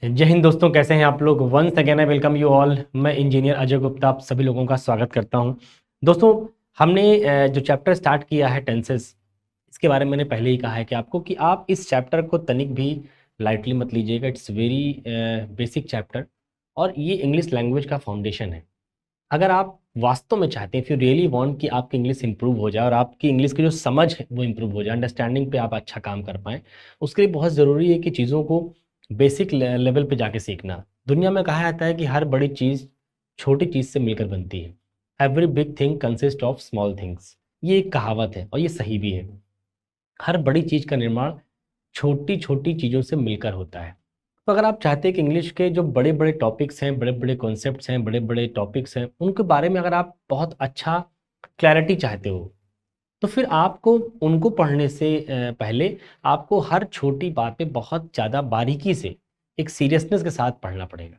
जय हिंद दोस्तों, कैसे हैं आप लोग। Once again I welcome you all. मैं इंजीनियर अजय गुप्ता आप सभी लोगों का स्वागत करता हूं। दोस्तों, हमने जो चैप्टर स्टार्ट किया है टेंसेस, इसके बारे में मैंने पहले ही कहा है कि आपको कि आप इस चैप्टर को तनिक भी लाइटली मत लीजिएगा। इट्स वेरी बेसिक चैप्टर और ये इंग्लिश लैंग्वेज का फाउंडेशन है। अगर आप वास्तव में चाहते हैं, इफ़ यू रियली वांट कि आपकी इंग्लिश इंप्रूव हो जाए और आपकी इंग्लिश की जो समझ है वो इंप्रूव हो जाए, अंडरस्टैंडिंग पे आप अच्छा काम कर पाएँ, उसके लिए बहुत ज़रूरी है कि चीज़ों को बेसिक लेवल पे जाके सीखना। दुनिया में कहा जाता है कि हर बड़ी चीज़ छोटी चीज़ से मिलकर बनती है। Every big thing consist of small things. ये एक कहावत है और ये सही भी है। हर बड़ी चीज़ का निर्माण छोटी-छोटी चीज़ों से मिलकर होता है। तो अगर आप चाहते हैं कि इंग्लिश के जो बड़े-बड़े टॉपिक्स हैं, बड़े-बड़े कॉन्सेप्ट्स हैं, बड़े-बड़े टॉपिक्स हैं, उनके बारे में अगर आप बहुत अच्छा क्लैरिटी चाहते हो, तो फिर आपको उनको पढ़ने से पहले आपको हर छोटी बात पे बहुत ज़्यादा बारीकी से, एक सीरियसनेस के साथ पढ़ना पड़ेगा।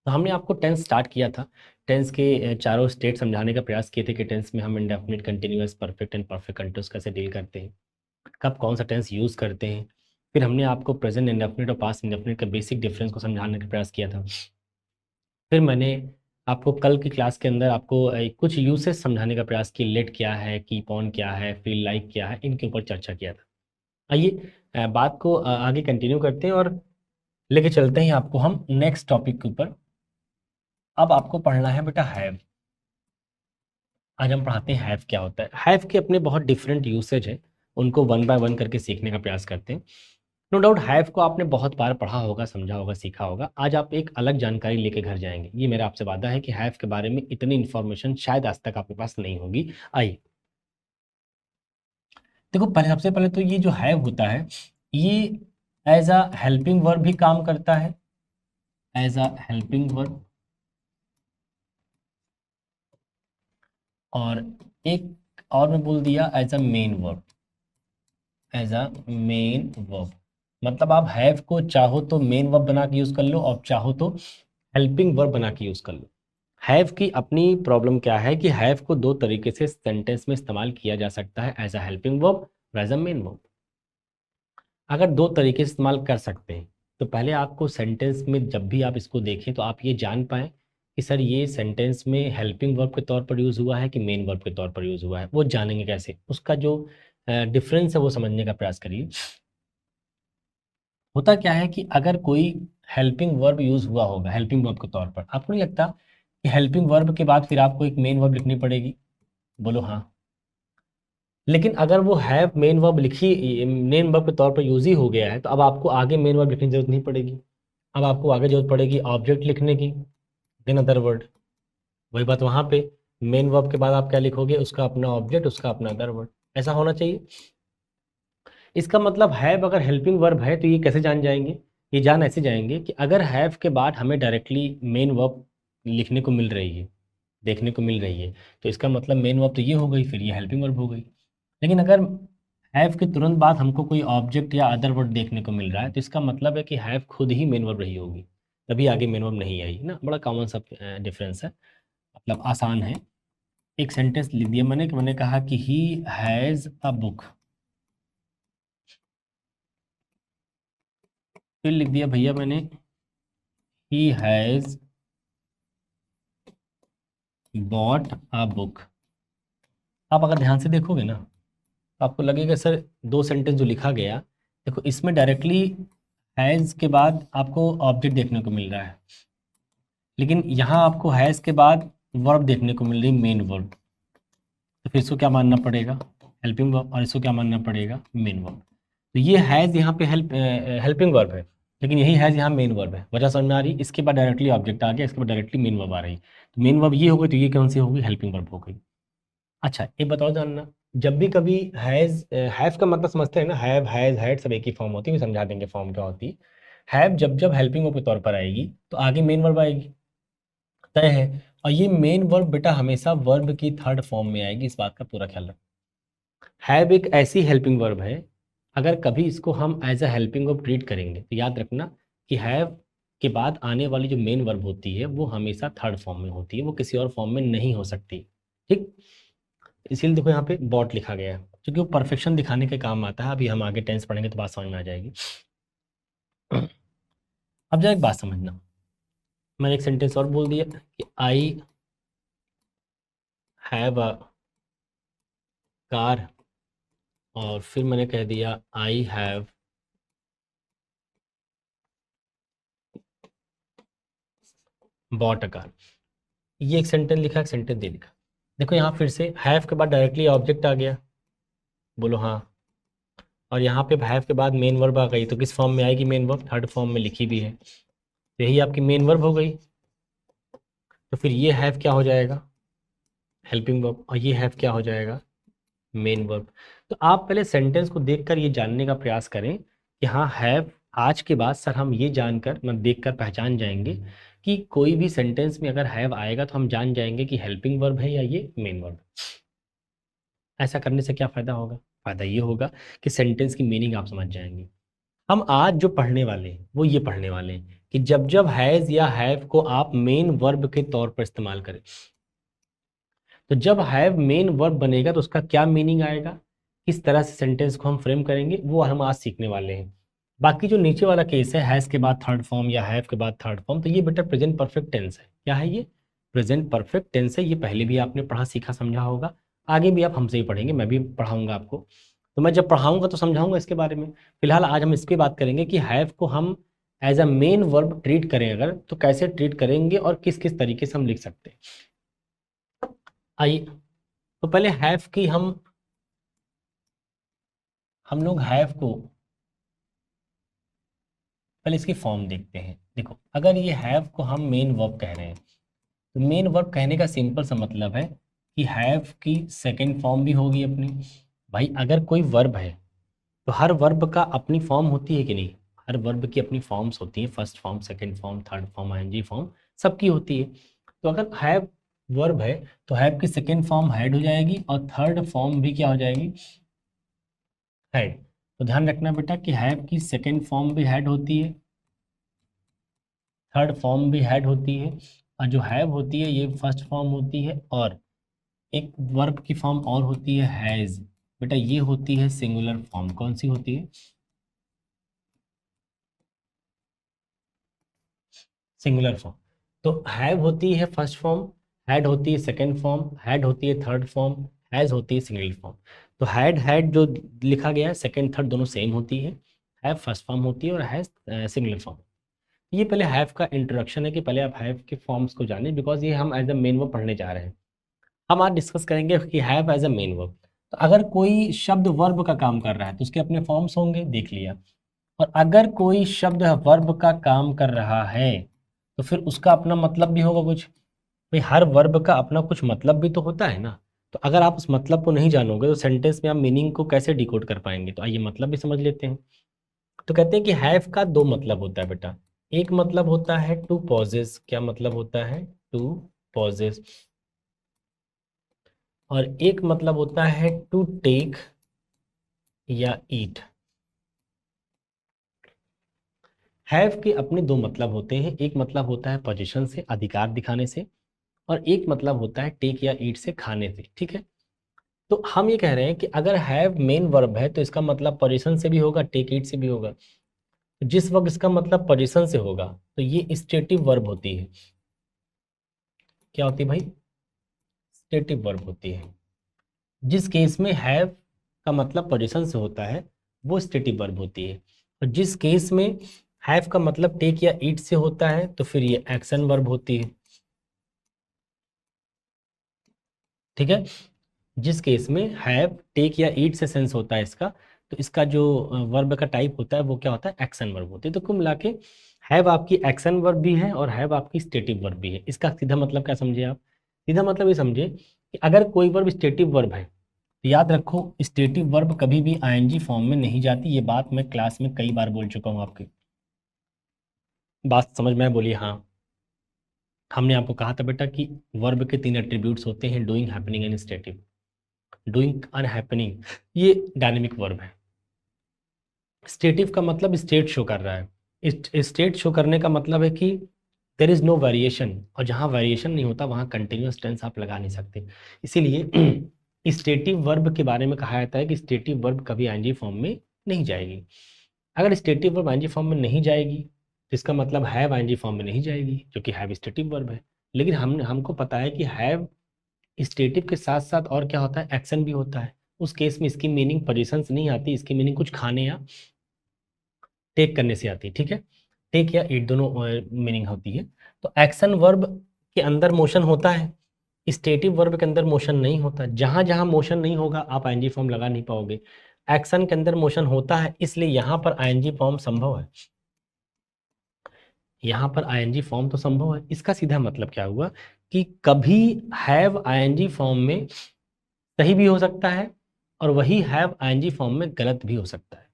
तो हमने आपको टेंस स्टार्ट किया था। टेंस के चारों स्टेट समझाने का प्रयास किए थे कि टेंस में हम indefinite, continuous, perfect and perfect continuous कैसे डील करते हैं, कब कौन सा टेंस यूज़ करते हैं। फिर हमने आपको प्रेजेंट इंडेफिनिट और पास्ट इंडेफिनिट का बेसिक डिफरेंस को समझाने का प्रयास किया था। फिर मैंने आपको कल की क्लास के अंदर आपको कुछ यूसेज समझाने का प्रयास किया। लेट क्या है, कीप ऑन क्या है, फील लाइक क्या है, इनके ऊपर चर्चा किया था। आइए बात को आगे कंटिन्यू करते हैं और लेके चलते हैं आपको हम नेक्स्ट टॉपिक के ऊपर। अब आपको पढ़ना है बेटा हैव। आज हम पढ़ाते हैं हैव क्या होता है। हैव के अपने बहुत डिफरेंट यूसेज हैं, उनको वन बाय वन करके सीखने का प्रयास करते हैं। नो डाउट हैव को आपने बहुत बार पढ़ा होगा, समझा होगा, सीखा होगा। आज आप एक अलग जानकारी लेके घर जाएंगे। ये मेरा आपसे वादा है कि हैव के बारे में इतनी इन्फॉर्मेशन शायद आज तक आपके पास नहीं होगी। आइए देखो, पहले सबसे पहले तो ये जो हैव होता है, ये एज अ हेल्पिंग वर्ब भी काम करता है। एज अ हेल्पिंग वर्ब और एक और मैं बोल दिया as a main verb. As a main verb मतलब आप हैव को चाहो तो मेन वर्ब बना के यूज कर लो और चाहो तो हेल्पिंग वर्ब बना के यूज कर लो। हैव की अपनी प्रॉब्लम क्या है कि हैव को दो तरीके से सेंटेंस में इस्तेमाल किया जा सकता है, एज अ हेल्पिंग वर्ब और एज अ मेन वर्ब। अगर दो तरीके से इस्तेमाल कर सकते हैं तो पहले आपको सेंटेंस में जब भी आप इसको देखें तो आप ये जान पाएँ कि सर ये सेंटेंस में हेल्पिंग वर्ब के तौर पर यूज़ हुआ है कि मेन वर्ब के तौर पर यूज़ हुआ है। वो जानेंगे कैसे, उसका जो डिफरेंस है वो समझने का प्रयास करिए। होता क्या है कि अगर कोई हेल्पिंग वर्ब यूज़ हुआ होगा हेल्पिंग वर्ब के तौर पर, आपको नहीं लगता कि हेल्पिंग वर्ब के बाद फिर आपको एक मेन वर्ब लिखनी पड़ेगी? बोलो हाँ। लेकिन अगर वो हैव मेन वर्ब लिखी, मेन वर्ब के तौर पर यूज़ ही हो गया है, तो अब आपको आगे मेन वर्ब लिखने की जरूरत नहीं पड़ेगी। अब आपको आगे जरूरत पड़ेगी ऑब्जेक्ट लिखने की, देन अदर वर्ड। वही बात वहाँ पे, मेन वर्ब के बाद आप क्या लिखोगे, उसका अपना ऑब्जेक्ट, उसका अपना अदर वर्ड। ऐसा होना चाहिए। इसका मतलब हैव अगर हेल्पिंग वर्ब है तो ये कैसे जान जाएंगे, ये जान ऐसे जाएंगे कि अगर हैव के बाद हमें डायरेक्टली मेन वर्ब लिखने को मिल रही है, देखने को मिल रही है, तो इसका मतलब मेन वर्ब तो ये हो गई, फिर ये हेल्पिंग वर्ब हो गई। लेकिन अगर हैव के तुरंत बाद हमको कोई ऑब्जेक्ट या अदर वर्ड देखने को मिल रहा है तो इसका मतलब है कि हैव खुद ही मेन वर्ब रही होगी, तभी आगे मेन वर्ब नहीं आई ना। बड़ा कॉमन सा डिफरेंस है, मतलब आसान है। एक सेंटेंस लिख दिया मैंने कि मैंने कहा कि ही हैज़ अ बुक। फिर लिख दिया भैया मैंने he has bought a book. आप अगर ध्यान से देखोगे ना तो आपको लगेगा सर दो सेंटेंस जो लिखा गया, देखो इसमें डायरेक्टली हैज़ के बाद आपको ऑब्जेक्ट देखने को मिल रहा है, लेकिन यहाँ आपको हैज़ के बाद वर्ब देखने को मिल रही, मेन वर्ब। तो फिर इसको क्या मानना पड़ेगा, हेल्पिंग वर्ब, और इसको क्या मानना पड़ेगा, मेन वर्ब। तो ये हैज़ यहाँ पे हेल्पिंग वर्ब है, लेकिन यही हैज़ यहाँ मेन वर्ब है। वजह समझ में आ रही? इसके बाद डायरेक्टली ऑब्जेक्ट आ गया, इसके बाद डायरेक्टली मेन वर्ब आ रही। तो मेन वर्ब ये हो गई तो ये कौन सी होगी, हेल्पिंग वर्ब हो गई। अच्छा ये बताओ जानना, जब भी कभी हैज़, हैव का मतलब समझते हैं ना, हैव हैज़ हैड सब एक ही फॉर्म होती है, समझा देंगे फॉर्म क्या होती है। हैव जब जब हेल्पिंग वर्ब के तौर पर आएगी तो आगे मेन वर्ब आएगी, तय है। और ये मेन वर्ब बेटा हमेशा वर्ब की थर्ड फॉर्म में आएगी, इस बात का पूरा ख्याल रखना। हैव एक ऐसी हेल्पिंग वर्ब है, अगर कभी इसको हम as a helping verb treat करेंगे तो याद रखना कि हैव के बाद आने वाली जो मेन वर्ब होती है वो हमेशा थर्ड फॉर्म में होती है, वो किसी और फॉर्म में नहीं हो सकती। ठीक, इसीलिए देखो यहाँ पे बॉट लिखा गया है, क्योंकि वो परफेक्शन दिखाने के काम आता है। अभी हम आगे टेंस पढ़ेंगे तो बात समझ में आ जाएगी। अब जरा एक बात समझना, मैंने एक सेंटेंस और बोल दिया कि आई हैव अ कार, और फिर मैंने कह दिया I have bought a car. ये एक सेंटेंस लिखा, एक सेंटेंस दे लिखा। देखो यहाँ फिर से हैव के बाद डायरेक्टली ऑब्जेक्ट आ गया, बोलो हाँ। और यहाँ पे हैव के बाद मेन वर्ब आ गई, तो किस फॉर्म में आएगी मेन वर्ब? थर्ड फॉर्म में लिखी भी है, तो यही आपकी मेन वर्ब हो गई। तो फिर ये हैव क्या हो जाएगा? Helping verb. और ये हैव क्या हो जाएगा? Main verb. तो आप पहले सेंटेंस को देखकर ये जानने का प्रयास करें कि हाँ हैव, आज के बाद सर हम ये जानकर मतलब देखकर पहचान जाएंगे कि कोई भी सेंटेंस में अगर हैव आएगा तो हम जान जाएंगे कि हेल्पिंग वर्ब है या ये मेन वर्ब। ऐसा करने से क्या फ़ायदा होगा? फ़ायदा ये होगा कि सेंटेंस की मीनिंग आप समझ जाएंगे। हम आज जो पढ़ने वाले हैं वो ये पढ़ने वाले हैं कि जब जब हैज़ या हैव को आप मेन वर्ब के तौर पर इस्तेमाल करें, तो जब हैव मेन वर्ब बनेगा तो उसका क्या मीनिंग आएगा, किस तरह से सेंटेंस को हम फ्रेम करेंगे, वो हम आज सीखने वाले हैं। बाकी जो नीचे वाला केस है, हैज़ के बाद थर्ड फॉर्म या हैव के बाद थर्ड फॉर्म, तो ये बेटा प्रेजेंट परफेक्ट टेंस है। क्या है ये? प्रेजेंट परफेक्ट टेंस है। ये पहले भी आपने पढ़ा सीखा समझा होगा, आगे भी आप हमसे ही पढ़ेंगे, मैं भी पढ़ाऊंगा आपको। तो मैं जब पढ़ाऊंगा तो समझाऊंगा इसके बारे में। फिलहाल आज हम इसकी बात करेंगे कि हैव को हम as a main verb treat करें अगर, तो कैसे ट्रीट करेंगे और किस किस तरीके से हम लिख सकते हैं। आइए, तो पहले हैव की हम लोग हैव को पहले इसकी फॉर्म देखते हैं। देखो, अगर ये हैव को हम मेन वर्ब कह रहे हैं, तो मेन वर्ब कहने का सिंपल सा मतलब है कि हैव की सेकंड फॉर्म भी होगी अपनी। भाई अगर कोई वर्ब है तो हर वर्ब का अपनी फॉर्म होती है कि नहीं? हर वर्ब की अपनी फॉर्म्स होती हैं, first form, second form, third form, ING form, सबकी होती है। तो अगर हैव वर्ब है तो हैव की सेकंड फॉर्म हैड हो जाएगी और थर्ड फॉर्म भी क्या हो जाएगी? हैड। तो ध्यान रखना बेटा कि हैव की सेकंड फॉर्म भी हैड होती है, थर्ड फॉर्म भी हैड होती है, और जो हैव होती है ये फर्स्ट फॉर्म होती है, और एक वर्ब की फॉर्म और होती है हैज। बेटा ये होती है सिंगुलर फॉर्म। कौन सी होती है? Singular form. तो हैव होती है फर्स्ट फॉर्म, हैड होती है सेकंड फॉर्म, हैड होती है थर्ड फॉर्म, हैज होती है सिंगुलर फॉर्म। तो हैड जो लिखा गया है सेकंड थर्ड दोनों सेम होती है, हैव फर्स्ट फॉर्म होती है और हैज सिंगुलर फॉर्म। ये पहले हैव का इंट्रोडक्शन है कि पहले आप हैव के फॉर्म्स को जानें, बिकॉज ये हम एज अ मेन वर्ब पढ़ने जा रहे हैं। हम आज डिस्कस करेंगे कि have as a main verb. तो अगर कोई शब्द वर्ब का काम कर रहा है तो उसके अपने फॉर्म्स होंगे, देख लिया। और अगर कोई शब्द वर्ब का काम कर रहा है तो फिर उसका अपना मतलब भी होगा कुछ। भाई हर वर्ब का अपना कुछ मतलब भी तो होता है ना। तो अगर आप उस मतलब को नहीं जानोगे तो सेंटेंस में आप मीनिंग को कैसे डिकोड कर पाएंगे? तो आइए मतलब भी समझ लेते हैं। तो कहते हैं कि हैव का दो मतलब होता है बेटा। एक मतलब होता है टू पॉजेस। क्या मतलब होता है? To possess. और एक मतलब होता है टू टेक या ईट। हैव के अपने दो मतलब होते हैं। एक मतलब होता है पोजीशन से, अधिकार दिखाने से, और एक मतलब होता है टेक या ईट से, खाने से। ठीक है। तो हम ये कह रहे हैं कि अगर हैव मेन वर्ब है तो इसका मतलब पोजीशन से भी होगा, टेक ईट से भी होगा। जिस वक्त इसका मतलब पोजीशन से होगा तो ये स्टेटिव वर्ब होती है। क्या होती है भाई? स्टेटिव वर्ब होती है। जिस केस में हैव का मतलब पोजीशन से होता है वो स्टेटिव वर्ब होती है। और जिस केस में हैव का मतलब टेक या ईट से होता है तो फिर ये एक्शन वर्ब होती है। ठीक है। जिस केस में हैव, टेक या ईट से सेंस होता है इसका, तो इसका जो वर्ब का टाइप होता है वो क्या होता है? एक्शन वर्ब होती है। तो कुल मिला के हैव आपकी एक्शन वर्ब भी है और हैव आपकी स्टेटिव वर्ब भी है। इसका सीधा मतलब क्या समझे आप? सीधा मतलब ये समझे कि अगर कोई वर्ब स्टेटिव वर्ब है तो याद रखो स्टेटिव वर्ब कभी भी आईएनजी फॉर्म में नहीं जाती। ये बात मैं क्लास में कई बार बोल चुका हूँ आपकी। बात समझ में बोलिए हाँ। हमने आपको कहा था बेटा कि वर्ब के तीन एट्रीब्यूट्स होते हैं, doing, happening and stative. Doing and happening ये डायनेमिक वर्ब है। स्टेटिव का मतलब स्टेट शो कर रहा है। स्टेट शो करने का मतलब है कि देर इज नो वेरिएशन, और जहाँ वेरिएशन नहीं होता वहाँ कंटिन्यूस टेंस आप लगा नहीं सकते। इसीलिए स्टेटिव वर्ब के बारे में कहा जाता है कि स्टेटिव वर्ब कभी आईएनजी फॉर्म में नहीं जाएगी। अगर स्टेटिव वर्ब आईएनजी फॉर्म में नहीं जाएगी तो इसका मतलब हैव आईएनजी फॉर्म में नहीं जाएगी, क्योंकि हैव स्टेटिव वर्ब है। लेकिन हमको पता है कि हैव स्टेटिव के साथ साथ और क्या होता है, एक्शन भी होता है। उस केस में इसकी मीनिंग पोजीशंस नहीं आती, इसकी मीनिंग कुछ खाने या टेक करने से आती है। ठीक है, टेक या ईट दोनों मीनिंग होती है। तो एक्शन वर्ब के अंदर मोशन होता है, स्टेटिव वर्ब के अंदर मोशन नहीं होता। जहां जहां मोशन नहीं होगा आप आईएनजी फॉर्म लगा नहीं पाओगे। एक्शन के अंदर मोशन होता है, इसलिए यहां पर आईएनजी फॉर्म संभव है। यहां पर आईएनजी फॉर्म तो संभव है। इसका सीधा मतलब क्या हुआ कि कभी हैव आईएनजी फॉर्म में सही भी हो सकता है और वही हैव आईएनजी फॉर्म में गलत भी हो सकता है।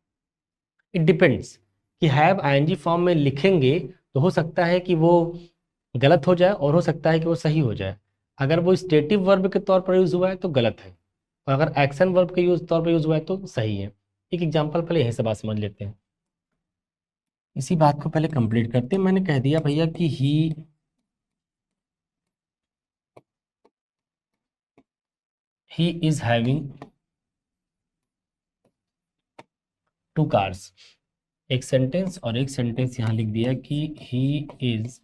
इट डिपेंड्स कि हैव आईएनजी फॉर्म में लिखेंगे तो हो सकता है कि वो गलत हो जाए और हो सकता है कि वो सही हो जाए। अगर वो स्टेटिव वर्ब के तौर पर यूज हुआ है तो गलत है, और अगर एक्शन वर्ब के तौर पर यूज हुआ है तो सही है। एक एग्जांपल पहले यहीं से बात समझ लेते हैं। इसी बात को पहले कंप्लीट करते हैं। मैंने कह दिया भैया कि ही इज हैविंग 2 कार्स। एक सेंटेंस और एक सेंटेंस यहां लिख दिया कि he is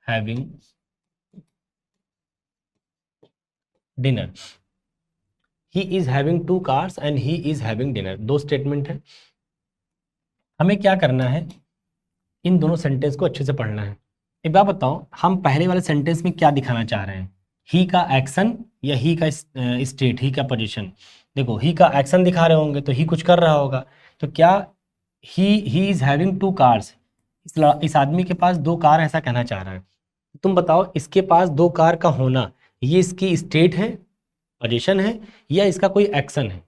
having dinner. He is having 2 cars and he is having dinner, दो स्टेटमेंट है। हमें क्या करना है, इन दोनों सेंटेंस को अच्छे से पढ़ना है। एक बात बताओ, हम पहले वाले सेंटेंस में क्या दिखाना चाह रहे हैं, ही का एक्शन या ही का स्टेट, ही का पोजीशन। देखो ही का एक्शन दिखा रहे होंगे तो ही कुछ कर रहा होगा। तो क्या ही इज हैविंग 2 कार्स, इस आदमी के पास 2 कार, ऐसा कहना चाह रहा है। तुम बताओ इसके पास 2 कार का होना ये इसकी स्टेट है, पोजीशन है, या इसका कोई एक्शन है।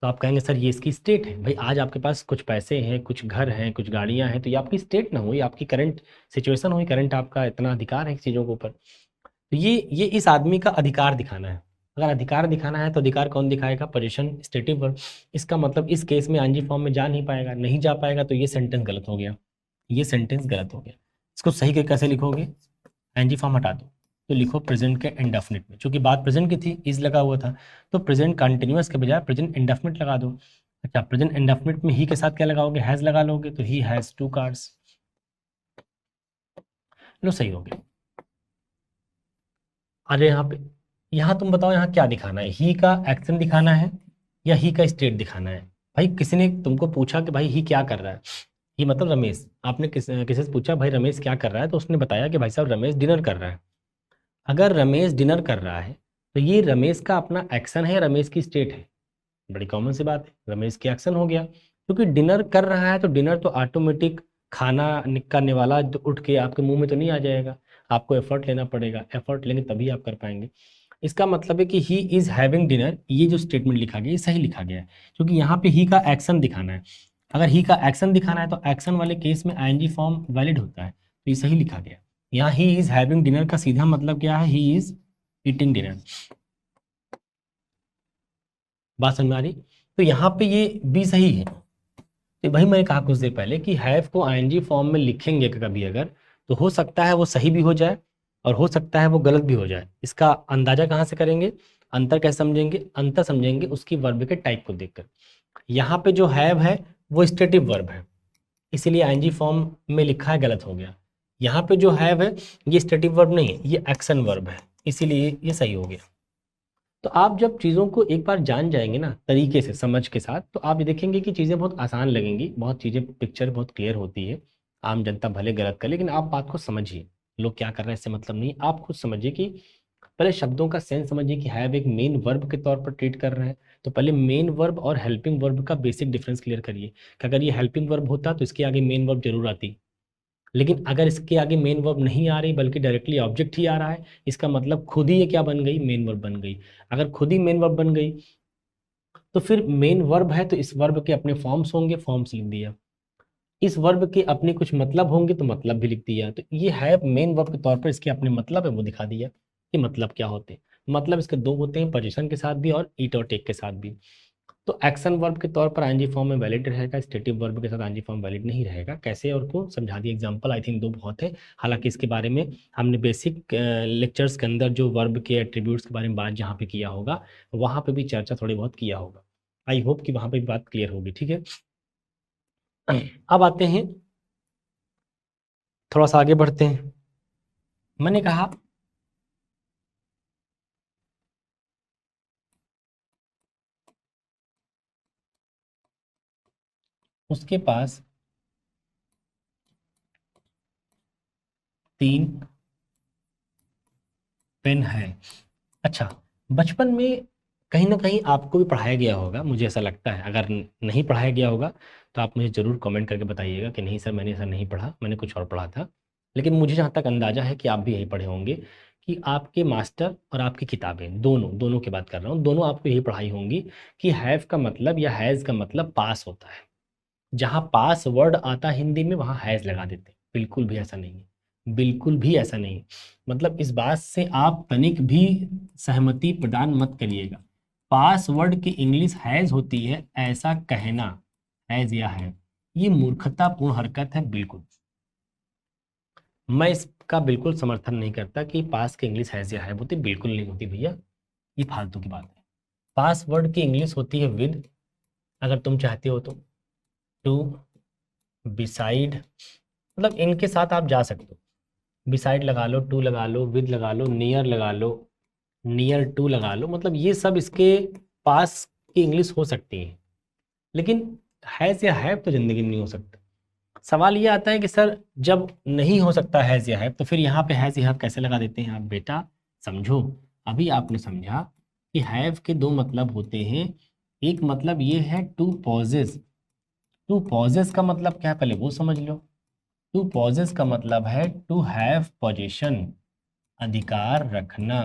तो आप कहेंगे सर ये इसकी स्टेट है। भाई आज आपके पास कुछ पैसे हैं, कुछ घर हैं, कुछ गाड़ियां हैं, तो ये आपकी स्टेट ना हुई, आपकी करंट सिचुएशन हुई, करंट आपका इतना अधिकार है चीज़ों के ऊपर। तो ये इस आदमी का अधिकार दिखाना है। अगर अधिकार दिखाना है तो अधिकार कौन दिखाएगा, पोजीशन, स्टेटिव वर्ब। इसका मतलब इस केस में आईएनजी फॉर्म में जा नहीं पाएगा, नहीं जा पाएगा तो ये सेंटेंस गलत हो गया, ये सेंटेंस गलत हो गया। इसको सही करके कैसे लिखोगे, आईएनजी फॉर्म हटा दो तो लिखो प्रेजेंट के इंडेफिनिट में। चूंकि बात प्रेजेंट की थी, इज लगा हुआ था, तो प्रेजेंट कंटिन्यूअस के बजाय प्रेजेंट इंडेफिनिट लगा दो। अच्छा, प्रेजेंट इंडेफिनिट में ही के साथ क्या लगाओगे, हैज लगा लोगे, तो ही हैज 2 कार्स। लो सही हो गया। अरे यहाँ तुम बताओ यहाँ क्या दिखाना है, ही का एक्शन दिखाना है या ही का स्टेट दिखाना है। भाई किसी ने तुमको पूछा कि भाई ही क्या कर रहा है, ही मतलब रमेश। आपने किसी से पूछा भाई रमेश क्या कर रहा है, तो उसने बताया कि भाई साहब रमेश डिनर कर रहा है। अगर रमेश डिनर कर रहा है तो ये रमेश का अपना एक्शन है, रमेश की स्टेट है। बड़ी कॉमन सी बात है, रमेश की एक्शन हो गया, क्योंकि डिनर कर रहा है तो डिनर तो ऑटोमेटिक खाना करने वाला जो उठ के आपके मुंह में तो नहीं आ जाएगा, आपको एफर्ट लेना पड़ेगा, एफर्ट लेंगे तभी आप कर पाएंगे। इसका मतलब है कि ही इज हैविंग डिनर, ये जो स्टेटमेंट लिखा गया ये सही लिखा गया है, क्योंकि यहाँ पे ही का एक्शन दिखाना है। अगर ही का एक्शन दिखाना है तो एक्शन वाले केस में आईएनजी फॉर्म वैलिड होता है, तो ये सही लिखा गया। यहाँ ही इज हैविंग डिनर का सीधा मतलब क्या है, ही इज ईटिंग डिनर। बात समझ में आ रही। तो यहाँ पे ये भी सही है। तो भाई मैंने कहा कुछ देर पहले कि हैव को आईएनजी फॉर्म में लिखेंगे कभी अगर, तो हो सकता है वो सही भी हो जाए और हो सकता है वो गलत भी हो जाए। इसका अंदाजा कहाँ से करेंगे, अंतर कैसे समझेंगे, अंतर समझेंगे उसकी वर्ब के टाइप को देखकर। यहाँ पे जो हैव है वो स्टेटिव वर्ब है, इसीलिए आईएनजी फॉर्म में लिखा है, गलत हो गया। यहाँ पे जो हैव है ये स्टेटिव वर्ब नहीं है, ये एक्शन वर्ब है, इसीलिए ये सही हो गया। तो आप जब चीज़ों को एक बार जान जाएंगे ना तरीके से, समझ के साथ, तो आप ये देखेंगे कि चीज़ें बहुत आसान लगेंगी, बहुत चीज़ें, पिक्चर बहुत क्लियर होती है। आम जनता भले गलत करे, लेकिन आप बात को समझिए, लोग क्या कर रहे हैं इससे मतलब नहीं। आप खुद समझिए कि पहले शब्दों का सेंस समझिए कि हैव एक मेन वर्ब के तौर पर ट्रीट कर रहे हैं, तो पहले मेन वर्ब और हेल्पिंग वर्ब का बेसिक डिफरेंस क्लियर करिए कि अगर ये हेल्पिंग वर्ब होता तो इसके आगे मेन वर्ब जरूर आती। लेकिन अगर इसके आगे मेन वर्ब नहीं आ रही बल्कि डायरेक्टली ऑब्जेक्ट ही आ रहा है, इसका मतलब खुद ही ये क्या बन गई, मेन वर्ब बन गई। अगर खुद ही मेन वर्ब बन गई तो फिर मेन वर्ब है तो इस वर्ब के अपने फॉर्म्स होंगे, फॉर्म्स लिख दिया। इस वर्ब के अपने कुछ मतलब होंगे तो मतलब भी लिख दिया। तो ये है मेन वर्ब के तौर पर, इसके अपने मतलब है वो दिखा दिया कि मतलब क्या होते हैं। मतलब इसके दो होते हैं, पोजीशन के साथ भी और ईट और टेक के साथ भी। तो एक्शन वर्ब के तौर पर आईएनजी फॉर्म में वैलिड रहेगा, स्टेटिव वर्ब के साथ आईएनजी फॉर्म वैलिड नहीं रहेगा। कैसे और को समझा दिया एग्जांपल, आई थिंक 2 बहुत है। हालांकि इसके बारे में हमने बेसिक लेक्चर्स के अंदर जो वर्ब के एट्रीब्यूट्स के बारे में बात जहाँ पे किया होगा वहाँ पे भी चर्चा थोड़ी बहुत किया होगा। आई होप कि वहाँ पे भी बात क्लियर होगी। ठीक है, अब आते हैं, थोड़ा सा आगे बढ़ते हैं। मैंने कहा उसके पास 3 पेन है। अच्छा, बचपन में कहीं ना कहीं आपको भी पढ़ाया गया होगा, मुझे ऐसा लगता है। अगर नहीं पढ़ाया गया होगा तो आप मुझे ज़रूर कमेंट करके बताइएगा कि नहीं सर मैंने ऐसा नहीं पढ़ा, मैंने कुछ और पढ़ा था। लेकिन मुझे जहाँ तक अंदाज़ा है कि आप भी यही पढ़े होंगे कि आपके मास्टर और आपकी किताबें दोनों दोनों की बात कर रहा हूँ, दोनों आपको यही पढ़ाई होंगी कि हैव का मतलब या हैज़ का मतलब पास होता है। जहाँ पास वर्ड आता है हिंदी में वहाँ हैज़ लगा देते हैं। बिल्कुल भी ऐसा नहीं है, बिल्कुल भी ऐसा नहीं है। मतलब इस बात से आप तनिक भी सहमति प्रदान मत करिएगा। पास वर्ड की इंग्लिश हैज़ होती है, ऐसा कहना हैज़ या है, ये मूर्खतापूर्ण हरकत है। बिल्कुल मैं इसका बिल्कुल समर्थन नहीं करता कि पास की इंग्लिश हैज़ या है होती, बिल्कुल नहीं होती भैया, ये फालतू की बात है। पास वर्ड की इंग्लिश होती है विद, अगर तुम चाहते हो तो, टू, बिसाइड, मतलब इनके साथ आप जा सकते हो। बिसाइड लगा लो, टू लगा लो, विद लगा लो, नियर लगा लो, नियर टू लगा लो, मतलब ये सब इसके पास की इंग्लिश हो सकती है। लेकिन हैज़ या हैव तो ज़िंदगी में नहीं हो सकता। सवाल ये आता है कि सर जब नहीं हो सकता हैज़ या हैव तो फिर यहाँ पे हैज़ या हैव कैसे लगा देते हैं आप? बेटा समझो, अभी आपने समझा कि हैव के 2 मतलब होते हैं। एक मतलब ये है टू पॉजेस। टू पॉजेस का मतलब क्या है पहले वो समझ लो। टू पॉजेस का मतलब है टू हैव पोजीशन, अधिकार रखना।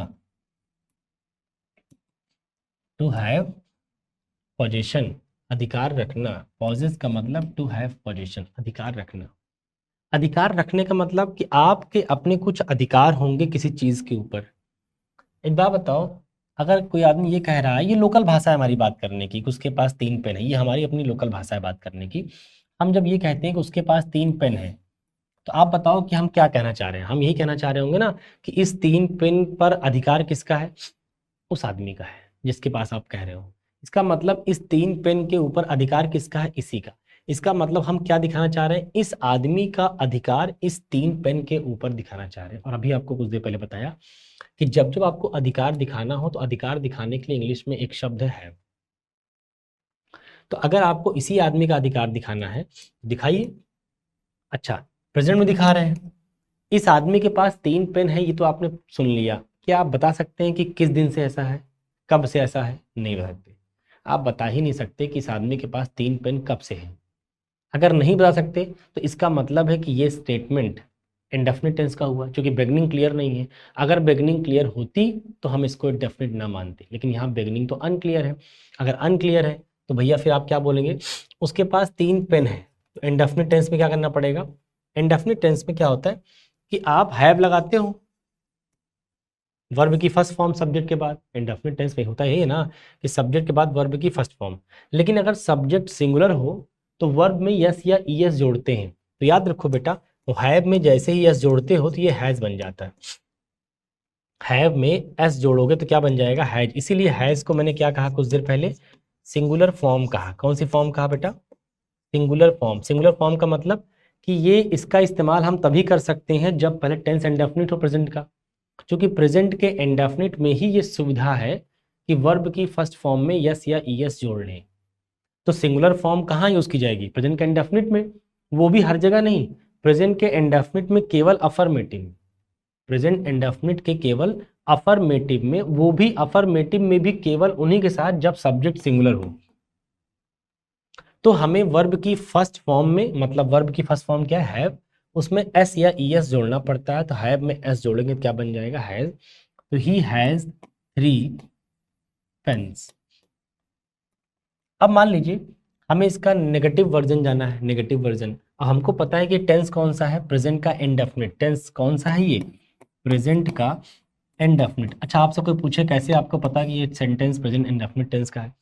टू हैव पोजीशन, अधिकार रखना। पॉजेस का मतलब टू हैव पोजीशन, अधिकार रखना। अधिकार रखने का मतलब कि आपके अपने कुछ अधिकार होंगे किसी चीज के ऊपर। एक बात बताओ, अगर कोई आदमी ये कह रहा है, ये लोकल भाषा है हमारी बात करने की, कि उसके पास 3 पेन है, ये हमारी अपनी लोकल भाषा है बात करने की। हम जब ये कहते हैं कि उसके पास 3 पेन है, तो आप बताओ कि हम क्या कहना चाह रहे हैं? हम यही कहना चाह रहे होंगे ना कि इस 3 पेन पर अधिकार किसका है? उस आदमी का है जिसके पास आप कह रहे हो। इसका मतलब इस 3 पेन के ऊपर अधिकार किसका है? इसी का। इसका मतलब हम क्या दिखाना चाह रहे हैं? इस आदमी का अधिकार इस 3 पेन के ऊपर दिखाना चाह रहे हैं। और अभी आपको कुछ देर पहले बताया कि जब जब आपको अधिकार दिखाना हो तो अधिकार दिखाने के लिए इंग्लिश में एक शब्द है। तो अगर आपको इसी आदमी का अधिकार दिखाना है, दिखाइए। अच्छा, प्रेजेंट में दिखा रहे हैं। इस आदमी के पास 3 पेन है, ये तो आपने सुन लिया। क्या आप बता सकते हैं कि किस दिन से ऐसा है, कब से ऐसा है? नहीं बता सकते। आप बता ही नहीं सकते कि इस आदमी के पास 3 पेन कब से है। अगर नहीं बता सकते तो इसका मतलब है कि ये स्टेटमेंट इंडेफिनिट टेंस का हुआ, क्योंकि बिगनिंग क्लियर नहीं है। अगर बिगनिंग क्लियर होती तो हम इसको डेफिनेट ना मानते, लेकिन यहाँ बिगनिंग तो अनक्लियर है। अगर अनक्लियर है तो भैया फिर आप क्या बोलेंगे? उसके पास 3 पेन है, तो इंडेफिनिट टेंस में क्या करना पड़ेगा? इंडेफिनिट टेंस में क्या होता है कि आप हैव लगाते हो वर्ब की फर्स्ट फॉर्म सब्जेक्ट के बाद। इंडेफिनिट टेंस में होता है ना कि सब्जेक्ट के बाद वर्ब की फर्स्ट फॉर्म। लेकिन अगर सब्जेक्ट सिंगुलर हो तो वर्ब में यस या ईएस जोड़ते हैं। तो याद रखो बेटा, हैव में जैसे ही यस जोड़ते हो तो ये हैज बन जाता है। हैव में एस जोड़ोगे तो क्या बन जाएगा? हैज। इसीलिए हैज को मैंने क्या कहा कुछ देर पहले? सिंगुलर फॉर्म कहा। कौन सी फॉर्म कहा बेटा? Singular form. सिंगुलर फॉर्म का मतलब कि ये इसका इस्तेमाल हम तभी कर सकते हैं जब पहले टेंस इंडेफिनिट हो प्रेजेंट का। क्योंकि प्रेजेंट के इंडेफिनिट में ही ये सुविधा है कि वर्ब की फर्स्ट फॉर्म में यस या ईएस जोड़ लें। तो सिंगुलर फॉर्म कहाँ यूज की जाएगी? प्रेजेंट के इंडेफिनिट में। वो भी हर जगह नहीं, प्रेजेंट के इंडेफिनिट में केवल अफर्मेटिव। प्रेजेंट इंडेफिनिट के केवल अफर्मेटिव में, वो भी अफर्मेटिव में भी केवल उन्हीं के साथ जब सब्जेक्ट सिंगुलर हो। तो हमें वर्ब की फर्स्ट फॉर्म में, मतलब वर्ब की फर्स्ट फॉर्म क्या है? हैव, उसमें एस या ईएस जोड़ना पड़ता है। तो हैव में एस जोड़ेंगे तो क्या बन जाएगा? हैज। तो ही हैज 3 पेन्स। अब मान लीजिए हमें इसका नेगेटिव वर्जन जाना है। नेगेटिव वर्जन, अब हमको पता है कि टेंस कौन सा है? प्रेजेंट का इंडेफिनिट टेंस कौन सा है? ये प्रेजेंट का इंडेफिनिट। अच्छा, आपसे कोई पूछे कैसे आपको पता कि ये सेंटेंस प्रेजेंट इंडेफिनिट टेंस का है?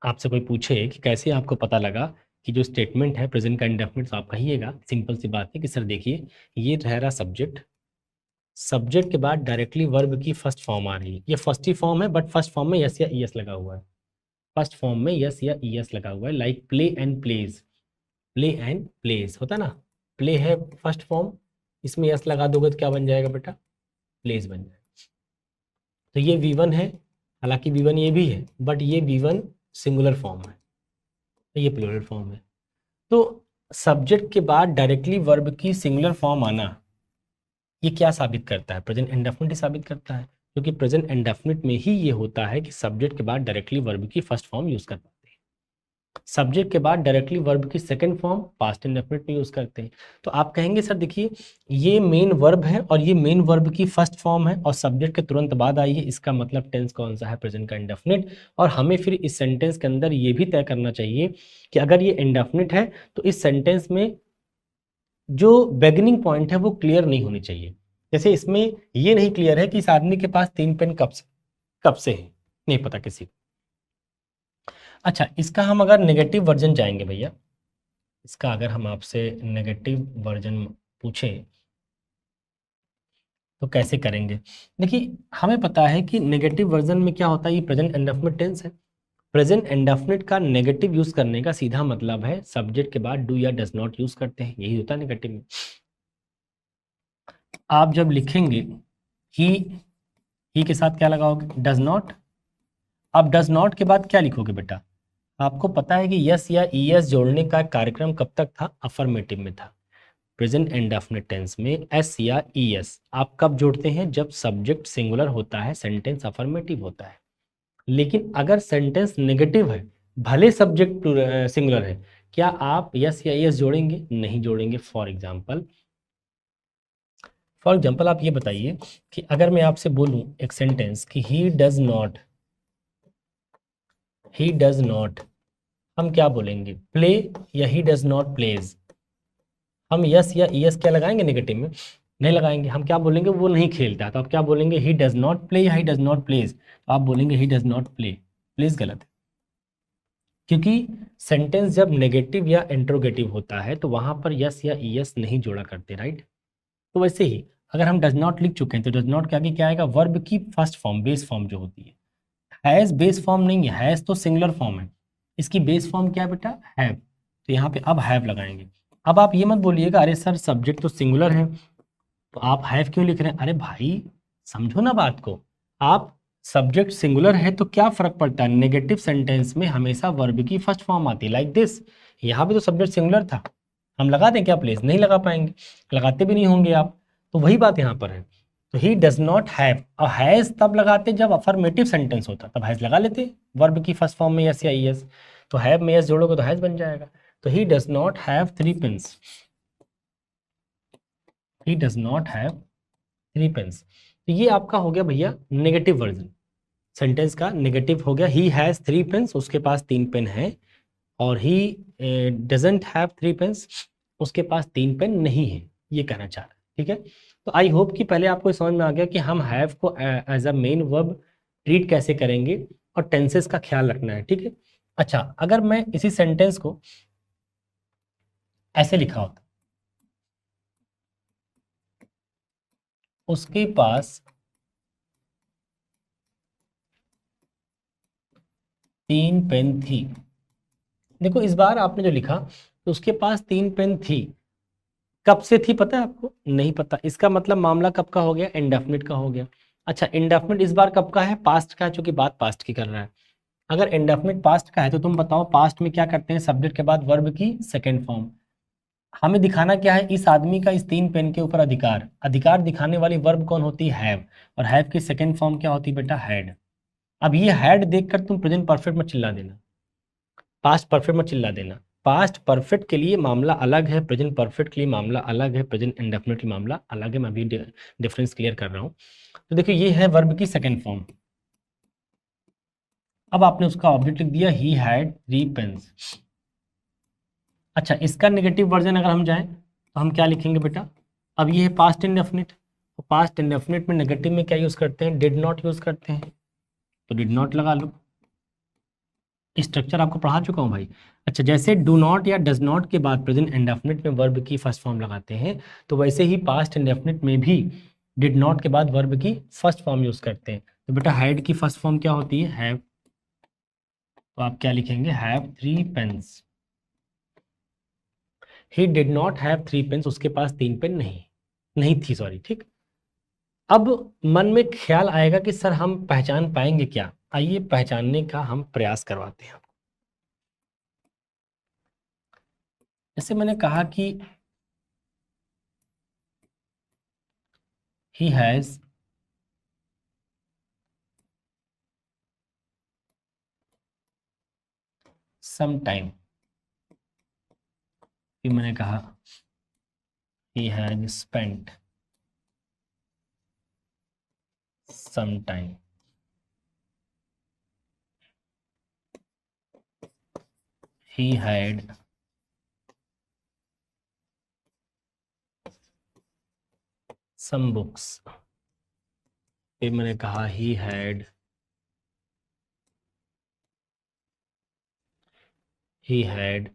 आपसे कोई पूछे कि कैसे आपको पता लगा कि जो स्टेटमेंट है प्रेजेंट का इंडेफिनिट, तो आप कहिएगा सिंपल सी बात है कि सर देखिए, ये रह रहा सब्जेक्ट, सब्जेक्ट के बाद डायरेक्टली वर्ब की फर्स्ट फॉर्म आ रही है। ये फर्स्ट ही फॉर्म है, बट फर्स्ट फॉर्म में यस या ईएस लगा हुआ है। फर्स्ट फॉर्म में यस या ईएस लगा हुआ है, like play and plays. Play and plays होता ना, प्ले है फर्स्ट फॉर्म, इसमें यस लगा दोगे तो क्या बन जाएगा बेटा, प्लेज बन जाएगा। तो ये V1 है, हालांकि V1 ये भी है, बट ये V1 सिंगुलर फॉर्म है, ये प्लूरल फॉर्म है। तो सब्जेक्ट के बाद डायरेक्टली वर्ब की सिंगुलर फॉर्म आना, ये क्या साबित करता है, प्रेजेंट इंडेफिनिट ही साबित करता है, क्योंकि प्रेजेंट इंडेफिनिट में ही ये होता है कि सब्जेक्ट के बाद डायरेक्टली वर्ब की फर्स्ट फॉर्म यूज कर पाते हैं, सब्जेक्ट के बाद डायरेक्टली वर्ब की सेकंड फॉर्म पास्ट इंडेफिनिट में यूज करते हैं। तो आप कहेंगे सर देखिए ये मेन वर्ब है और ये मेन वर्ब की फर्स्ट फॉर्म है और सब्जेक्ट के तुरंत बाद आई है, इसका मतलब टेंस कौन सा है, प्रेजेंट का इंडेफिनिट। और हमें फिर इस सेंटेंस के अंदर ये भी तय करना चाहिए कि अगर ये इंडेफिनिट है तो इस सेंटेंस में जो बिगिनिंग पॉइंट है वो क्लियर नहीं होनी चाहिए। जैसे इसमें ये नहीं क्लियर है कि इस आदमी के पास 3 पेन कब से है, नहीं पता किसी को। अच्छा, इसका हम अगर नेगेटिव वर्जन जाएंगे भैया, इसका अगर हम आपसे नेगेटिव वर्जन पूछें तो कैसे करेंगे। देखिए हमें पता है कि नेगेटिव वर्जन में क्या होता है, ये प्रेजेंट इंडेफिनिट टेंस है। प्रेजेंट इंडेफिनिट का नेगेटिव यूज करने का सीधा मतलब है सब्जेक्ट के बाद डू या डज नॉट यूज करते हैं, यही होता है नेगेटिव में। आप जब लिखेंगे ही के साथ क्या लगाओगे, डज नॉट। अब डज नॉट के बाद क्या लिखोगे बेटा, आपको पता है कि यस या ईएस जोड़ने का कार्यक्रम कब तक था, अफर्मेटिव में था। प्रेजेंट इंडेफिनिट टेंस में एस या ईएस आप कब जोड़ते हैं, जब सब्जेक्ट सिंगुलर होता है, सेंटेंस अफर्मेटिव होता है। लेकिन अगर सेंटेंस नेगेटिव है, भले सब्जेक्ट सिंगुलर है, क्या आप यस या ईएस जोड़ेंगे, नहीं जोड़ेंगे। फॉर एग्जाम्पल आप ये बताइए कि अगर मैं आपसे बोलूं एक सेंटेंस कि ही डज नॉट, हम क्या बोलेंगे, प्ले या ही डज नॉट प्लेज। हम यस या ईएस क्या लगाएंगे, नेगेटिव में नहीं लगाएंगे, हम क्या बोलेंगे, वो नहीं खेलता। तो आप क्या बोलेंगे, ही डज नॉट प्ले या ही डज नॉट प्लेज। तो आप बोलेंगे ही डज नॉट प्ले, प्लीज गलत है, क्योंकि सेंटेंस जब नेगेटिव या इंट्रोगेटिव होता है तो वहां पर यस या ईएस नहीं जोड़ा करते, राइट। तो वैसे ही अगर हम डज नॉट लिख चुके हैं तो डज नॉट के आगे क्या आएगा, वर्ब की फर्स्ट फॉर्म, बेस फॉर्म जो होती है। हैज बेस फॉर्म नहीं है, हैज तो सिंगुलर फॉर्म है, इसकी बेस फॉर्म क्या है बेटा, हैव। तो यहाँ पे अब हैव लगाएंगे। अब आप ये मत बोलिएगा अरे सर सब्जेक्ट तो सिंगुलर है तो आप हैव क्यों लिख रहे हैं, अरे भाई समझो ना बात को। आप सब्जेक्ट सिंगुलर है तो क्या फर्क पड़ता है, नेगेटिव सेंटेंस में हमेशा वर्ब की फर्स्ट फॉर्म आती है, लाइक दिस। यहाँ पे तो सब्जेक्ट सिंगुलर था, हम लगा दें क्या प्लेस, नहीं लगा पाएंगे, लगाते भी नहीं होंगे आप। तो वही बात यहाँ पर है। तो ही डज नॉट हैव, और हैज तब लगाते जब अफर्मेटिव सेंटेंस होता, तब हैज लगा लेते वर्ब की फर्स्ट फॉर्म में यस या ईएस। तो हैव में यस जोड़ोगे तो हैज बन जाएगा। तो he does not have 3 pens, he does not have 3 pens. तो ये आपका हो गया भैया नेगेटिव वर्जन, सेंटेंस का नेगेटिव हो गया, ही हैज 3 पेन्स, उसके पास 3 पेन है। और ही डजेंट हैव 3 पेन्स, उसके पास 3 पेन नहीं है, ये कहना चाह रहा है, ठीक है। तो आई होप कि पहले आपको समझ में आ गया कि हम हैव को as a main verb treat कैसे करेंगे और टेंसेस का ख्याल रखना है, ठीक है। अच्छा, अगर मैं इसी सेंटेंस को ऐसे लिखा होता, उसके पास 3 पेन थी। देखो इस बार आपने जो लिखा तो उसके पास 3 पेन थी, कब से थी पता है आपको, नहीं पता। इसका मतलब मामला कब का हो गया, इंडेफिनिट का हो गया। अच्छा, इंडेफिनिट इस बार कब का है, पास्ट का है, चूंकि बात पास्ट की कर रहा है। अगर इंडेफिनिट पास्ट का है तो तुम बताओ पास्ट में क्या करते हैं, सब्जेक्ट के बाद वर्ब की सेकंड फॉर्म। हमें दिखाना क्या है, इस आदमी का इस 3 पेन के ऊपर अधिकार, अधिकार दिखाने वाली वर्ब कौन होती है, हैव। और हैव की सेकंड फॉर्म क्या होती है बेटा, हैड। अब ये हैड देखकर तुम प्रेजेंट परफेक्ट मत चिल्ला देना, पास्ट परफेक्ट मत चिल्ला देना। पास्ट परफेक्ट के लिए मामला अलग है, प्रेजेंट परफेक्ट के लिए मामला अलग है, प्रेजेंट इंडेफिनिट के लिए मामला अलग है। मैं अभी डिफरेंस क्लियर कर रहा हूँ। तो देखिए ये है वर्ब की सेकंड फॉर्म। अब आपने उसका ऑब्जेक्ट लिख दिया, ही हैड 3 पेन्स। अच्छा, इसका नेगेटिव वर्जन अगर हम जाएं तो हम क्या लिखेंगे बेटा, अब ये है पास्ट इंडेफिनिट। तो पास्ट इंडेफिनिट में नेगेटिव में क्या यूज करते हैं, डिड नॉट यूज करते हैं, तो डिड नॉट लगा लो। स्ट्रक्चर आपको पढ़ा चुका हूँ भाई। अच्छा, जैसे डू नॉट या डज नॉट के बाद प्रेजेंट इंडेफिनिट में वर्ब की फर्स्ट फॉर्म लगाते हैं, तो वैसे ही पास्ट इंडेफिनिट में भी डिड नॉट के बाद वर्ब की फर्स्ट फॉर्म यूज करते हैं। तो बेटा हैड की फर्स्ट फॉर्म क्या होती है, हैव। तो आप क्या लिखेंगे, have 3 pens. He did not have 3 pens, उसके पास 3 पेन नहीं थी, सॉरी, ठीक। अब मन में ख्याल आएगा कि सर हम पहचान पाएंगे क्या? आइए पहचानने का हम प्रयास करवाते हैं। जैसे मैंने कहा कि ही हैज सम टाइम, फिर मैंने कहा he has spent some time, he had some books, फिर मैंने कहा he had had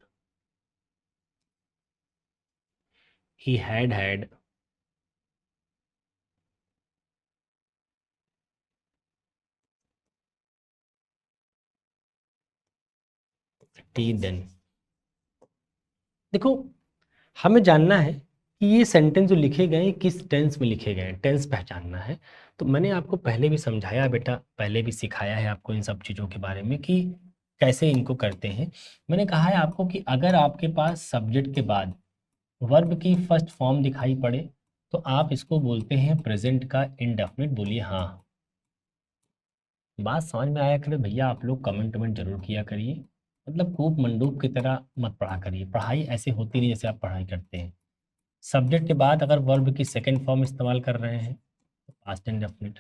tea then। देखो, हमें जानना है कि ये सेंटेंस जो लिखे गए हैं किस टेंस में लिखे गए हैं, टेंस पहचानना है। तो मैंने आपको पहले भी समझाया बेटा, पहले भी सिखाया है आपको इन सब चीज़ों के बारे में कि कैसे इनको करते हैं। मैंने कहा है आपको कि अगर आपके पास सब्जेक्ट के बाद वर्ब की फर्स्ट फॉर्म दिखाई पड़े तो आप इसको बोलते हैं प्रेजेंट का इंडेफिनिट। बोलिए हाँ। बात समझ में आया करे भैया? आप लोग कमेंट जरूर किया करिए, मतलब कूप मंडूक की तरह मत पढ़ा करिए। पढ़ाई ऐसे होती नहीं जैसे आप पढ़ाई करते हैं। सब्जेक्ट के बाद अगर वर्ब की सेकंड फॉर्म इस्तेमाल कर रहे हैं तो पास्ट इंडेफिनिट।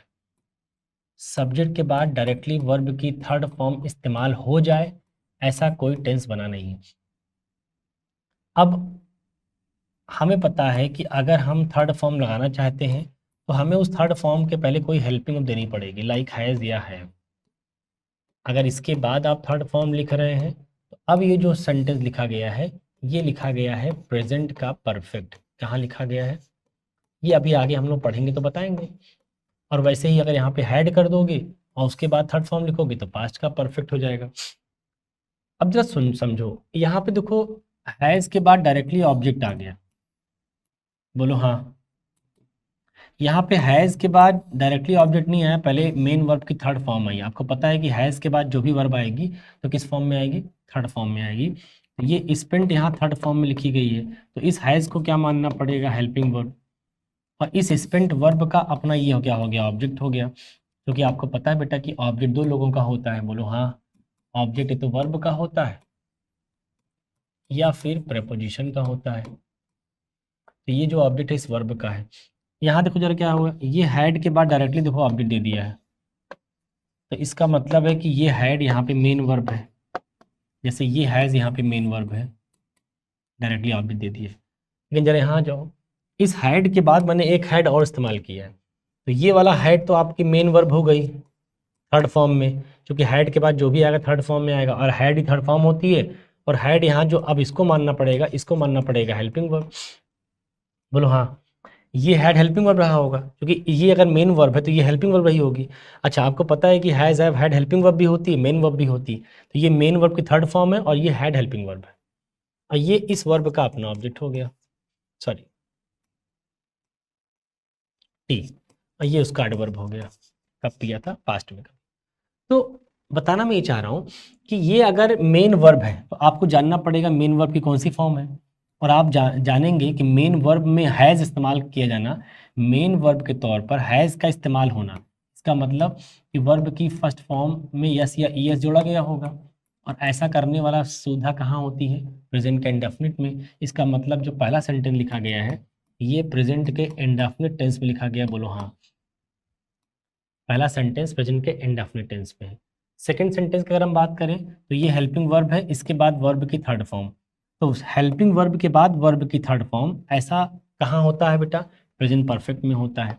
सब्जेक्ट के बाद डायरेक्टली वर्ब की थर्ड फॉर्म इस्तेमाल हो जाए ऐसा कोई टेंस बना नहीं है। अब हमें पता है कि अगर हम थर्ड फॉर्म लगाना चाहते हैं तो हमें उस थर्ड फॉर्म के पहले कोई हेल्पिंग वर्ब देनी पड़ेगी, लाइक हैज़ या हैव। अगर इसके बाद आप थर्ड फॉर्म लिख रहे हैं तो अब ये जो सेंटेंस लिखा गया है ये लिखा गया है प्रेजेंट का परफेक्ट। कहाँ लिखा गया है ये अभी आगे हम लोग पढ़ेंगे तो बताएंगे। और वैसे ही अगर यहाँ पे हैड कर दोगे और उसके बाद थर्ड फॉर्म लिखोगे तो पास्ट का परफेक्ट हो जाएगा। अब जरा समझो, यहाँ पे देखो हैज़ के बाद डायरेक्टली ऑब्जेक्ट आ गया। बोलो हाँ। यहाँ पे हैज़ के बाद डायरेक्टली ऑब्जेक्ट नहीं आया, पहले मेन वर्ब की थर्ड फॉर्म आई। आपको पता है कि हैज़ के बाद जो भी वर्ब आएगी तो किस फॉर्म में आएगी? थर्ड फॉर्म में आएगी। तो ये स्पेंट यहाँ थर्ड फॉर्म में लिखी गई है तो इस हैज़ को क्या मानना पड़ेगा? Helping verb. और इस स्पेंट वर्ब का अपना ये हो गया ऑब्जेक्ट हो गया। क्योंकि आपको पता है बेटा कि ऑब्जेक्ट दो लोगों का होता है। बोलो हाँ। ऑब्जेक्ट तो वर्ब का होता है या फिर प्रेपोजिशन का होता है। तो ये जो ऑब्जेक्ट है इस वर्ब का है। यहाँ देखो जरा क्या हुआ, ये हैड के बाद डायरेक्टली देखो ऑब्जेक्ट दे दिया है। तो इसका मतलब है कि ये हैड यहाँ पे मेन वर्ब है, जैसे ये हैज़ यहाँ पे मेन वर्ब है, डायरेक्टली ऑब्जेक्ट दे दिए। लेकिन जरा यहाँ जाओ, इस हैड के बाद मैंने एक हैड और इस्तेमाल किया है तो ये वाला हैड तो आपकी मेन वर्ब हो गई थर्ड फॉर्म में, क्योंकि हैड के बाद जो भी आएगा थर्ड फॉर्म में आएगा और हैड ही थर्ड फॉर्म होती है। और हैड यहाँ जो अब इसको मानना पड़ेगा हेल्पिंग वर्ब। बोलो हाँ। ये हैड हेल्पिंग वर्ब रहा होगा क्योंकि ये अगर मेन वर्ब है तो ये हेल्पिंग वर्ब रही होगी। अच्छा, आपको पता है कि has have had helping verb भी होती है, मेन वर्ब भी होती है। तो ये मेन वर्ब की थर्ड फॉर्म है और ये हैड हेल्पिंग वर्ब है और ये इस वर्ब का अपना ऑब्जेक्ट हो गया, सॉरी टी। और ये उसका एडवर्ब हो गया। कब किया था? पास्ट में। तो बताना मैं ये चाह रहा हूँ कि ये अगर मेन वर्ब है तो आपको जानना पड़ेगा मेन वर्ब की कौन सी फॉर्म है। और आप जानेंगे कि मेन वर्ब में हैज़ इस्तेमाल किया जाना, मेन वर्ब के तौर पर हैज़ का इस्तेमाल होना, इसका मतलब कि वर्ब की फर्स्ट फॉर्म में यस या ईएस जोड़ा गया होगा। और ऐसा करने वाला सुविधा कहाँ होती है? प्रेजेंट के इंडेफिनिट में। इसका मतलब जो पहला सेंटेंस लिखा गया है ये प्रेजेंट के इंडेफिनिट टेंस में लिखा गया। बोलो हाँ। पहला सेंटेंस प्रेजेंट के इंडेफिनिट टेंस में है। सेकंड सेंटेंस की अगर हम बात करें तो ये हेल्पिंग वर्ब है, इसके बाद वर्ब की थर्ड फॉर्म। तो हेल्पिंग वर्ब के बाद वर्ब की थर्ड फॉर्म ऐसा कहाँ होता है बेटा? प्रेजेंट परफेक्ट में होता है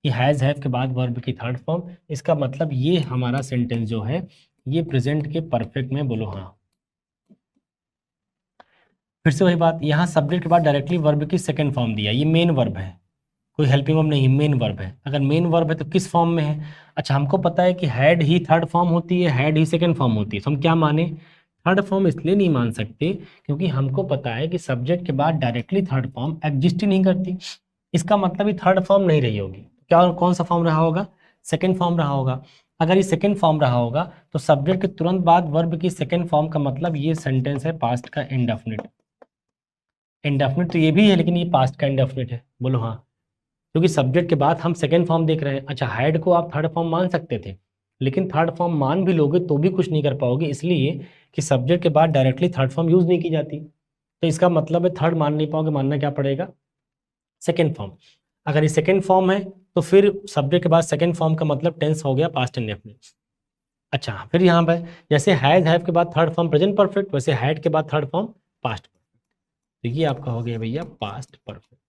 कि हैज़ हैव के बाद वर्ब की थर्ड फॉर्म। इसका मतलब ये हमारा सेंटेंस जो है ये प्रेजेंट के परफेक्ट में। बोलो हाँ। फिर से वही बात, यहाँ सब्जेक्ट के बाद डायरेक्टली वर्ब की सेकंड फॉर्म दिया, ये मेन वर्ब है, कोई हेल्पिंग वर्ब नहीं, मेन वर्ब है। अगर मेन वर्ब है तो किस फॉर्म में है? अच्छा, हमको पता है कि हैड ही थर्ड फॉर्म होती है, हैड ही सेकंड फॉर्म होती है, तो हम क्या माने? थर्ड फॉर्म इसलिए नहीं मान सकते क्योंकि हमको पता है कि सब्जेक्ट के बाद डायरेक्टली थर्ड फॉर्म एग्जिस्ट ही नहीं करती। इसका मतलब ही थर्ड फॉर्म नहीं रही होगी। क्या कौन सा फॉर्म रहा होगा? सेकेंड फॉर्म रहा होगा। अगर ये सेकेंड फॉर्म रहा होगा तो सब्जेक्ट के तुरंत बाद वर्ब की सेकेंड फॉर्म का मतलब ये सेंटेंस है पास्ट का इंडेफिनिट। इंडेफिनिट तो ये भी है लेकिन ये पास्ट का इंडेफिनिट है। बोलो हाँ, क्योंकि सब्जेक्ट के बाद हम सेकेंड फॉर्म देख रहे हैं। अच्छा, हैड को आप थर्ड फॉर्म मान सकते थे, लेकिन थर्ड फॉर्म मान भी लोगे तो भी कुछ नहीं कर पाओगे, इसलिए कि सब्जेक्ट के बाद डायरेक्टली थर्ड फॉर्म यूज नहीं की जाती। तो इसका मतलब है थर्ड मान नहीं पाओगे, मानना क्या पड़ेगा? Second form. अगर ये सेकेंड फॉर्म है तो फिर सब्जेक्ट के बाद सेकेंड फॉर्म का मतलब टेंस हो गया पास्ट इंडेफिनिट। अच्छा, फिर यहाँ पर जैसे हैज हैव के बाद थर्ड फॉर्म प्रेजेंट परफेक्ट, वैसे हैड के बाद थर्ड फॉर्म पास्ट परफेक्ट। तो ये आपका हो गया भैया पास्ट परफेक्ट।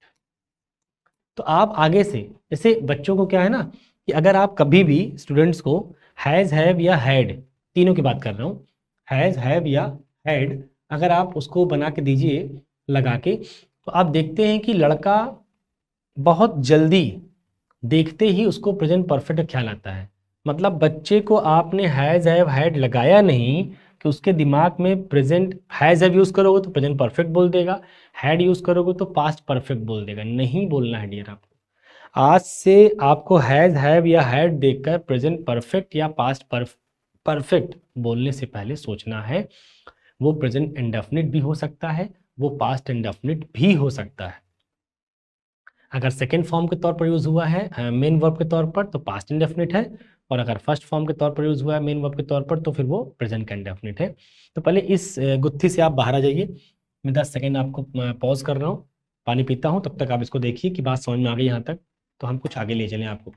तो आप आगे से, जैसे बच्चों को क्या है ना कि अगर आप कभी भी स्टूडेंट्स को हैज़ हैव या हैड, तीनों की बात कर रहा हूँ, हैज़ हैव या हैड अगर आप उसको बना के दीजिए लगा के, तो आप देखते हैं कि लड़का बहुत जल्दी देखते ही उसको प्रेजेंट परफेक्ट ख्याल आता है। मतलब बच्चे को आपने हैज़ हैव हैड लगाया नहीं कि उसके दिमाग में प्रेजेंट हैज़ हैव यूज़ करोगे तो प्रेजेंट परफेक्ट बोल देगा, हैड यूज़ करोगे तो पास्ट परफेक्ट बोल देगा। नहीं बोलना है डियर आपको। आज से आपको हैज़ हैव या हैड देखकर प्रेजेंट परफेक्ट या पास्ट परफेक्ट बोलने से पहले सोचना है। वो प्रेजेंट इंडेफिनिट भी हो सकता है, वो पास्ट इंडेफिनिट भी हो सकता है। अगर सेकेंड फॉर्म के तौर पर यूज़ हुआ है मेन वर्ब के तौर पर तो पास्ट इंडेफिनिट है, और अगर फर्स्ट फॉर्म के तौर पर यूज़ हुआ है मेन वर्ब के तौर पर तो फिर वो प्रेजेंट का इंडेफिनिट है। तो पहले इस गुत्थी से आप बाहर आ जाइए। मैं 10 सेकेंड आपको पॉज कर रहा हूँ, पानी पीता हूँ, तब तक आप इसको देखिए कि बात समझ में आ गई यहाँ तक, तो हम कुछ आगे ले चलें आपको।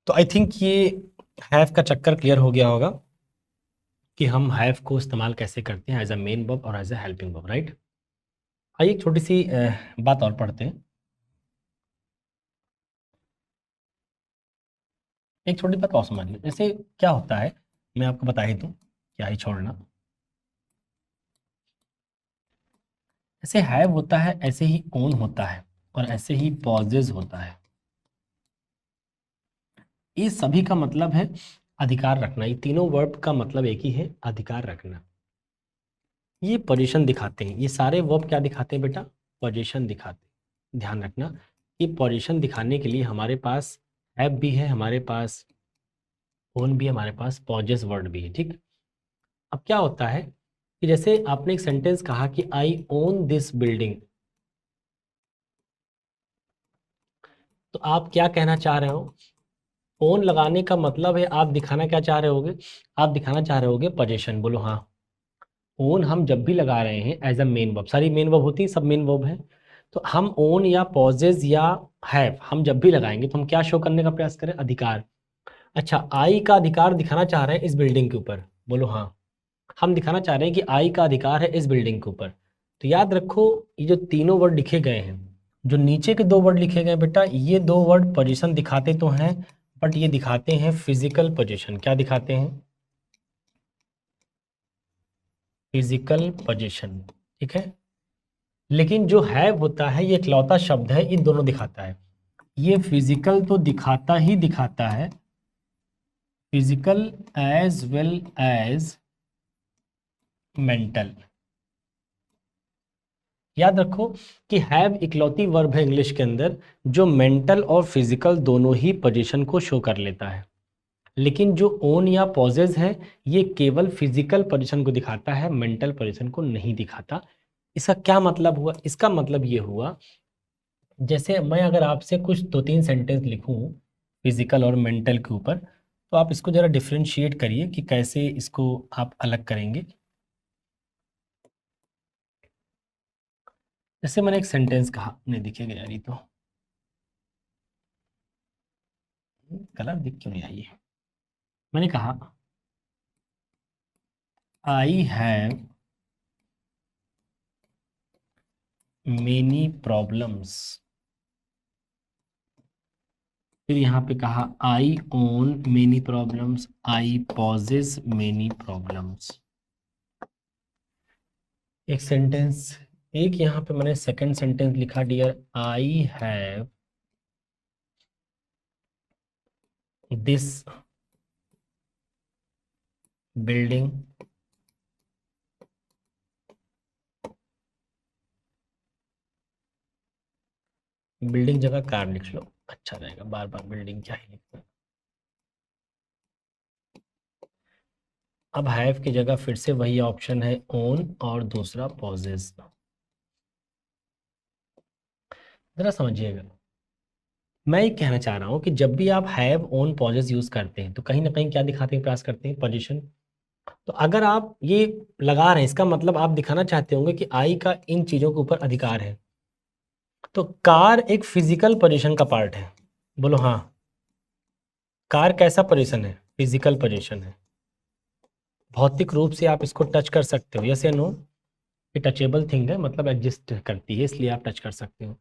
तो आई थिंक ये हैव का चक्कर क्लियर हो गया होगा कि हम हैव को इस्तेमाल कैसे करते हैं एज अ मेन वर्ब और as a helping verb, right. आइए एक छोटी सी बात और पढ़ते हैं। एक छोटी बात और समझ लो, जैसे क्या होता है मैं आपको बता ही दूं, क्या ही छोड़ना। ऐसे हैव होता है, ऐसे ही ओन होता है, और ऐसे ही पॉजेज होता है। ये सभी का मतलब है अधिकार रखना। ये तीनों वर्ब का मतलब एक ही है, अधिकार रखना। ये पोजीशन दिखाते हैं, ये सारे वर्ब क्या दिखाते हैं बेटा? पोजीशन दिखाते हैं। ध्यान रखना, ये पोजीशन दिखाने के लिए हमारे पास हैव भी है, हमारे पास ओन भी है, हमारे पास पॉजेस वर्ड भी है, ठीक। अब क्या होता है कि जैसे आपने एक सेंटेंस कहा कि आई ओन दिस बिल्डिंग, तो आप क्या कहना चाह रहे हो? ओन लगाने का मतलब है आप दिखाना क्या चाह रहे होगे? आप दिखाना चाह रहे होगे पोजीशन। बोलो हाँ। ओन हम जब भी लगा रहे हैं एज अ मेन वर्ब, सारी मेन वर्ब होती है, सब मेन वर्ब है, तो हम ओन या पॉजेज या हैव हम जब भी लगाएंगे तो हम क्या शो करने का प्रयास करें? अधिकार। अच्छा, आई का अधिकार दिखाना चाह रहे हैं इस बिल्डिंग के ऊपर। बोलो हाँ, हम दिखाना चाह रहे हैं कि आई का अधिकार है इस बिल्डिंग के ऊपर। तो याद रखो, ये जो तीनों वर्ड लिखे गए हैं, जो नीचे के दो वर्ड लिखे गए बेटा, ये दो वर्ड पोजीशन दिखाते तो हैं, बट ये दिखाते हैं फिजिकल पोजीशन। क्या दिखाते हैं? फिजिकल पोजीशन, ठीक है। लेकिन जो हैव होता है ये इकलौता शब्द है, इन दोनों दिखाता है। ये फिजिकल तो दिखाता ही दिखाता है, physical as well as mental. याद रखो कि हैव इकलौती वर्ब है इंग्लिश के अंदर जो मेंटल और फिजिकल दोनों ही पोजीशन को शो कर लेता है। लेकिन जो ओन या पॉजेज है ये केवल फिजिकल पोजीशन को दिखाता है, मेंटल पोजीशन को नहीं दिखाता। इसका क्या मतलब हुआ? इसका मतलब ये हुआ, जैसे मैं अगर आपसे कुछ दो तीन सेंटेंस लिखूं फिजिकल और मेंटल के ऊपर, तो आप इसको जरा डिफ्रेंशिएट करिए कि कैसे इसको आप अलग करेंगे। जैसे मैंने एक सेंटेंस कहा, नहीं दिखेगा यार ये तो, कलर दिख क्यों नहीं आई है। मैंने कहा आई हैव मेनी प्रॉब्लम्स। फिर यहाँ पे कहा I own many problems, I possess many problems. एक सेंटेंस, एक यहाँ पे मैंने सेकंड सेंटेंस लिखा, dear I have this building, building जगह कार लिख लो, अच्छा रहेगा, बार बार बिल्डिंग क्या ही लिखना। अब हैव की जगह फिर से वही ऑप्शन है ओन और दूसरा पॉजेस। जरा समझिएगा, मैं ये कहना चाह रहा हूँ कि जब भी आप हैव ओन पॉजेस यूज करते हैं तो कहीं ना कहीं क्या दिखाते हैं, प्रयास करते हैं, पोजीशन। तो अगर आप ये लगा रहे हैं, इसका मतलब आप दिखाना चाहते होंगे कि आई का इन चीजों के ऊपर अधिकार है। तो कार एक फिजिकल पोजीशन का पार्ट है, बोलो हाँ। कार कैसा पोजीशन है, फिजिकल पोजीशन है, भौतिक रूप से आप इसको टच कर सकते हो, यस या नो। ये टचेबल थिंग है, मतलब एग्जिस्ट करती है, इसलिए आप टच कर सकते हो।